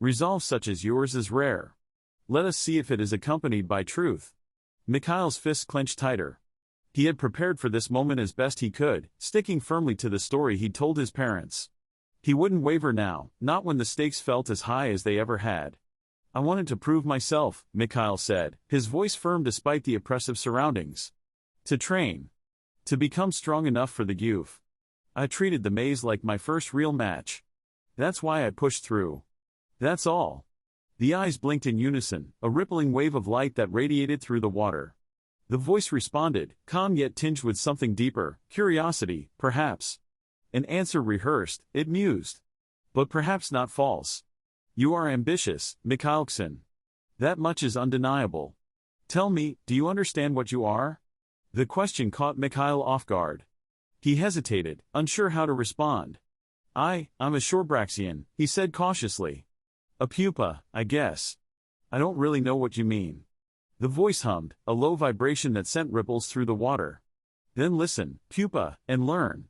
S1: Resolve such as yours is rare. Let us see if it is accompanied by truth. Mikhail's fists clenched tighter. He had prepared for this moment as best he could, sticking firmly to the story he'd told his parents. He wouldn't waver now, not when the stakes felt as high as they ever had. I wanted to prove myself, Mikhail said, his voice firm despite the oppressive surroundings. To train. To become strong enough for the GEWF. I treated the maze like my first real match. That's why I pushed through. That's all. The eyes blinked in unison, a rippling wave of light that radiated through the water. The voice responded, calm yet tinged with something deeper, curiosity, perhaps. An answer rehearsed, it mused. But perhaps not false. You are ambitious, Mikhail X'Cen. That much is undeniable. Tell me, do you understand what you are? The question caught Mikhail off guard. He hesitated, unsure how to respond. I'm a Shorebraxian, he said cautiously. A pupa, I guess. I don't really know what you mean. The voice hummed, a low vibration that sent ripples through the water. Then listen, pupa, and learn.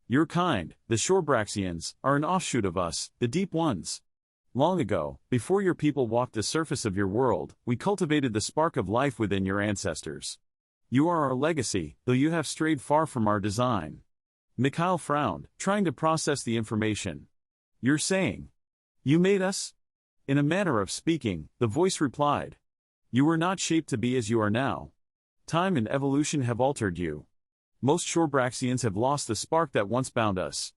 S1: Your kind, the Shorebraxians, are an offshoot of us, the deep ones. Long ago, before your people walked the surface of your world, we cultivated the spark of life within your ancestors. You are our legacy, though you have strayed far from our design. Mikhail frowned, trying to process the information. You're saying, you made us? In a manner of speaking, the voice replied. You were not shaped to be as you are now. Time and evolution have altered you. Most Shorebraxians have lost the spark that once bound us.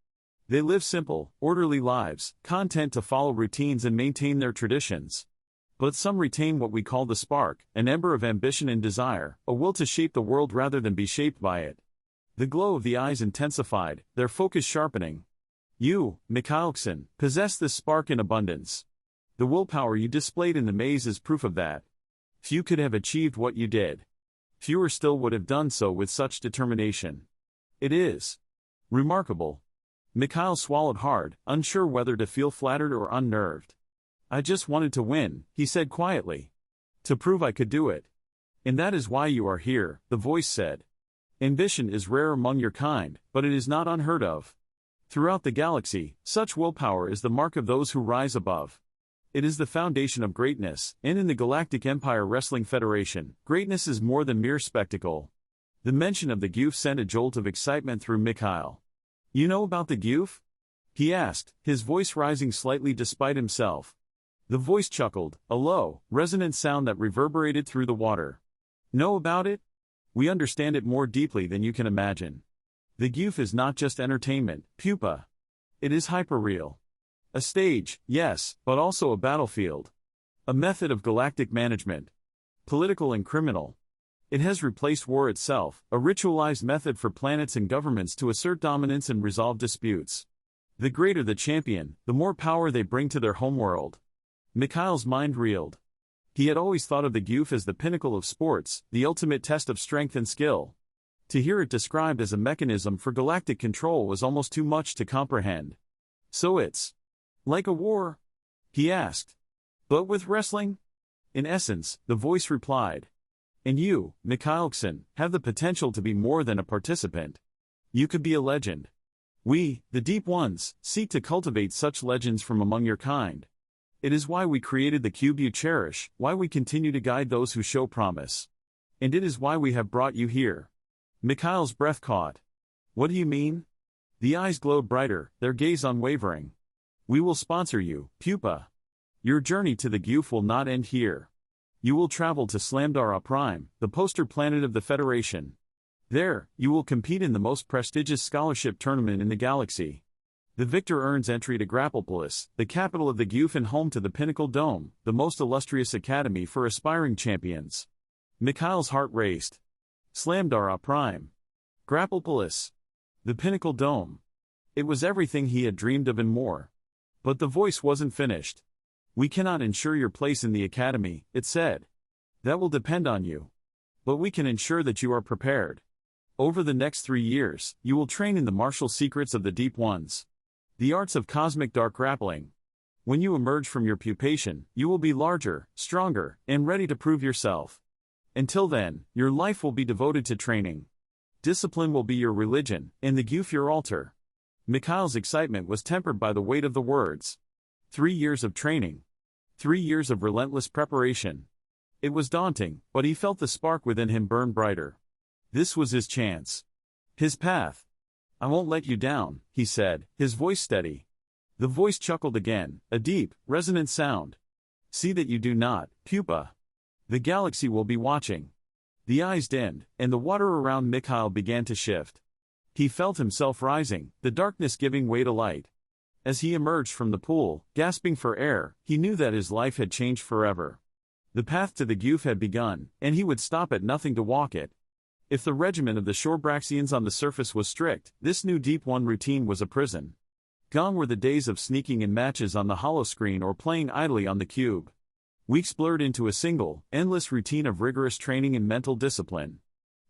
S1: They live simple, orderly lives, content to follow routines and maintain their traditions. But some retain what we call the spark, an ember of ambition and desire, a will to shape the world rather than be shaped by it. The glow of the eyes intensified, their focus sharpening. You, Mikhail X'Cen, possess this spark in abundance. The willpower you displayed in the maze is proof of that. Few could have achieved what you did. Fewer still would have done so with such determination. It is remarkable. Mikhail swallowed hard, unsure whether to feel flattered or unnerved. I just wanted to win, he said quietly. To prove I could do it. And that is why you are here, the voice said. Ambition is rare among your kind, but it is not unheard of. Throughout the galaxy, such willpower is the mark of those who rise above. It is the foundation of greatness, and in the Galactic Empire Wrestling Federation, greatness is more than mere spectacle. The mention of the GEWF sent a jolt of excitement through Mikhail. You know about the GEWF? he asked, his voice rising slightly despite himself. The voice chuckled, a low, resonant sound that reverberated through the water. Know about it? We understand it more deeply than you can imagine. The GEWF is not just entertainment, pupa. It is hyperreal. A stage, yes, but also a battlefield. A method of galactic management. Political and criminal. It has replaced war itself, a ritualized method for planets and governments to assert dominance and resolve disputes. The greater the champion, the more power they bring to their homeworld. Mikhail's mind reeled. He had always thought of the GEWF as the pinnacle of sports, the ultimate test of strength and skill. To hear it described as a mechanism for galactic control was almost too much to comprehend. So it's like a war? He asked. But with wrestling? In essence, the voice replied. And you, Mikhail X'Cen, have the potential to be more than a participant. You could be a legend. We, the Deep Ones, seek to cultivate such legends from among your kind. It is why we created the cube you cherish, why we continue to guide those who show promise. And it is why we have brought you here. Mikhail's breath caught. What do you mean? The eyes glowed brighter, their gaze unwavering. We will sponsor you, pupa. Your journey to the GEWF will not end here. You will travel to Slamdara Prime, the poster planet of the Federation. There, you will compete in the most prestigious scholarship tournament in the galaxy. The victor earns entry to Grapplepolis, the capital of the GEWF and home to the Pinnacle Dome, the most illustrious academy for aspiring champions. Mikhail's heart raced. Slamdara Prime. Grapplepolis. The Pinnacle Dome. It was everything he had dreamed of and more. But the voice wasn't finished. We cannot ensure your place in the academy, it said. That will depend on you. But we can ensure that you are prepared. Over the next 3 years, you will train in the martial secrets of the Deep Ones. The arts of Cosmic Dark Grappling. When you emerge from your pupation, you will be larger, stronger, and ready to prove yourself. Until then, your life will be devoted to training. Discipline will be your religion, and the GEWF your altar. Mikhail's excitement was tempered by the weight of the words. 3 years of training. 3 years of relentless preparation. It was daunting, but he felt the spark within him burn brighter. This was his chance. His path. I won't let you down, he said, his voice steady. The voice chuckled again, a deep, resonant sound. See that you do not, pupa. The galaxy will be watching. The eyes dimmed, and the water around Mikhail began to shift. He felt himself rising, the darkness giving way to light. As he emerged from the pool, gasping for air, he knew that his life had changed forever. The path to the GEWF had begun, and he would stop at nothing to walk it. If the regimen of the Shorebraxians on the surface was strict, this new Deep One routine was a prison. Gone were the days of sneaking in matches on the holoscreen or playing idly on the cube. Weeks blurred into a single, endless routine of rigorous training and mental discipline.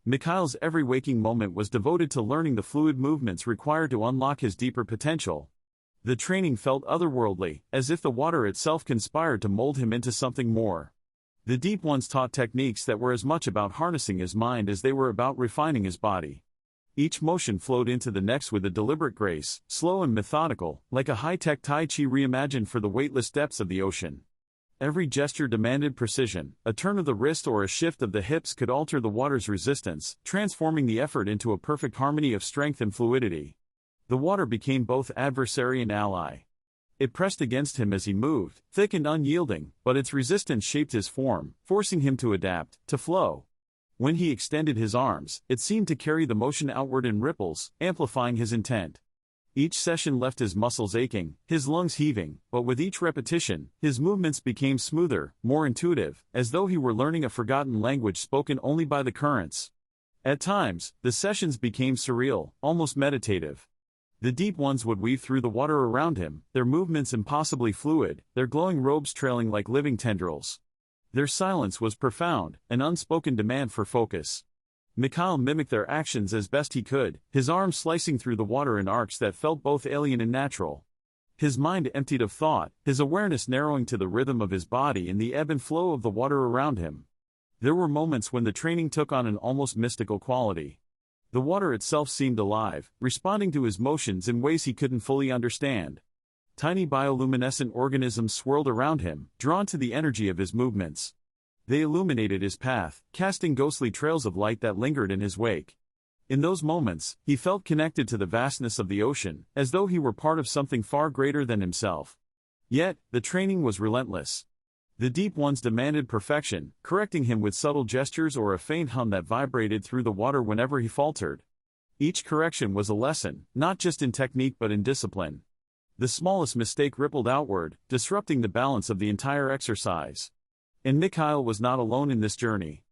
S1: Mikhail's every waking moment was devoted to learning the fluid movements required to unlock his deeper potential. The training felt otherworldly, as if the water itself conspired to mold him into something more. The Deep Ones taught techniques that were as much about harnessing his mind as they were about refining his body. Each motion flowed into the next with a deliberate grace, slow and methodical, like a high-tech Tai Chi reimagined for the weightless depths of the ocean. Every gesture demanded precision. A turn of the wrist or a shift of the hips could alter the water's resistance, transforming the effort into a perfect harmony of strength and fluidity. The water became both adversary and ally. It pressed against him as he moved, thick and unyielding, but its resistance shaped his form, forcing him to adapt, to flow. When he extended his arms, it seemed to carry the motion outward in ripples, amplifying his intent. Each session left his muscles aching, his lungs heaving, but with each repetition, his movements became smoother, more intuitive, as though he were learning a forgotten language spoken only by the currents. At times, the sessions became surreal, almost meditative. The Deep Ones would weave through the water around him, their movements impossibly fluid, their glowing robes trailing like living tendrils. Their silence was profound, an unspoken demand for focus. Mikhail mimicked their actions as best he could, his arms slicing through the water in arcs that felt both alien and natural. His mind emptied of thought, his awareness narrowing to the rhythm of his body and the ebb and flow of the water around him. There were moments when the training took on an almost mystical quality. The water itself seemed alive, responding to his motions in ways he couldn't fully understand. Tiny bioluminescent organisms swirled around him, drawn to the energy of his movements. They illuminated his path, casting ghostly trails of light that lingered in his wake. In those moments, he felt connected to the vastness of the ocean, as though he were part of something far greater than himself. Yet, the training was relentless. The Deep Ones demanded perfection, correcting him with subtle gestures or a faint hum that vibrated through the water whenever he faltered. Each correction was a lesson, not just in technique but in discipline. The smallest mistake rippled outward, disrupting the balance of the entire exercise. And Mikhail was not alone in this journey.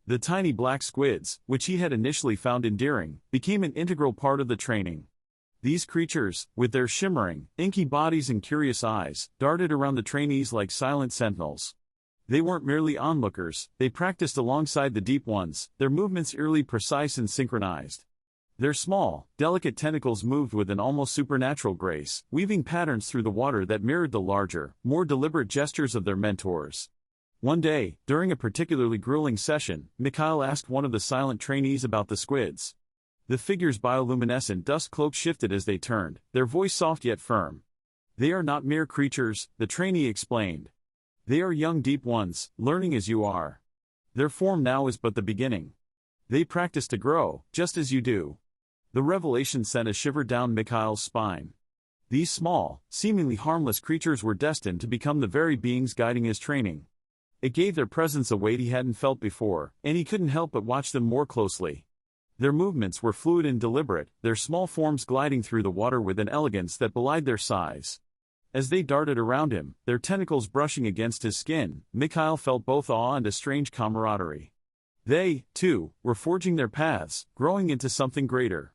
S1: The tiny black squids, which he had initially found endearing, became an integral part of the training. These creatures, with their shimmering, inky bodies and curious eyes, darted around the trainees like silent sentinels. They weren't merely onlookers, they practiced alongside the Deep Ones, their movements eerily precise and synchronized. Their small, delicate tentacles moved with an almost supernatural grace, weaving patterns through the water that mirrored the larger, more deliberate gestures of their mentors. One day, during a particularly grueling session, Mikhail asked one of the silent trainees about the squids. The figure's bioluminescent dust cloak shifted as they turned, their voice soft yet firm. "They are not mere creatures," the trainee explained. "They are young Deep Ones, learning as you are. Their form now is but the beginning. They practice to grow, just as you do." The revelation sent a shiver down Mikhail's spine. These small, seemingly harmless creatures were destined to become the very beings guiding his training. It gave their presence a weight he hadn't felt before, and he couldn't help but watch them more closely. Their movements were fluid and deliberate, their small forms gliding through the water with an elegance that belied their size. As they darted around him, their tentacles brushing against his skin, Mikhail felt both awe and a strange camaraderie. They, too, were forging their paths, growing into something greater.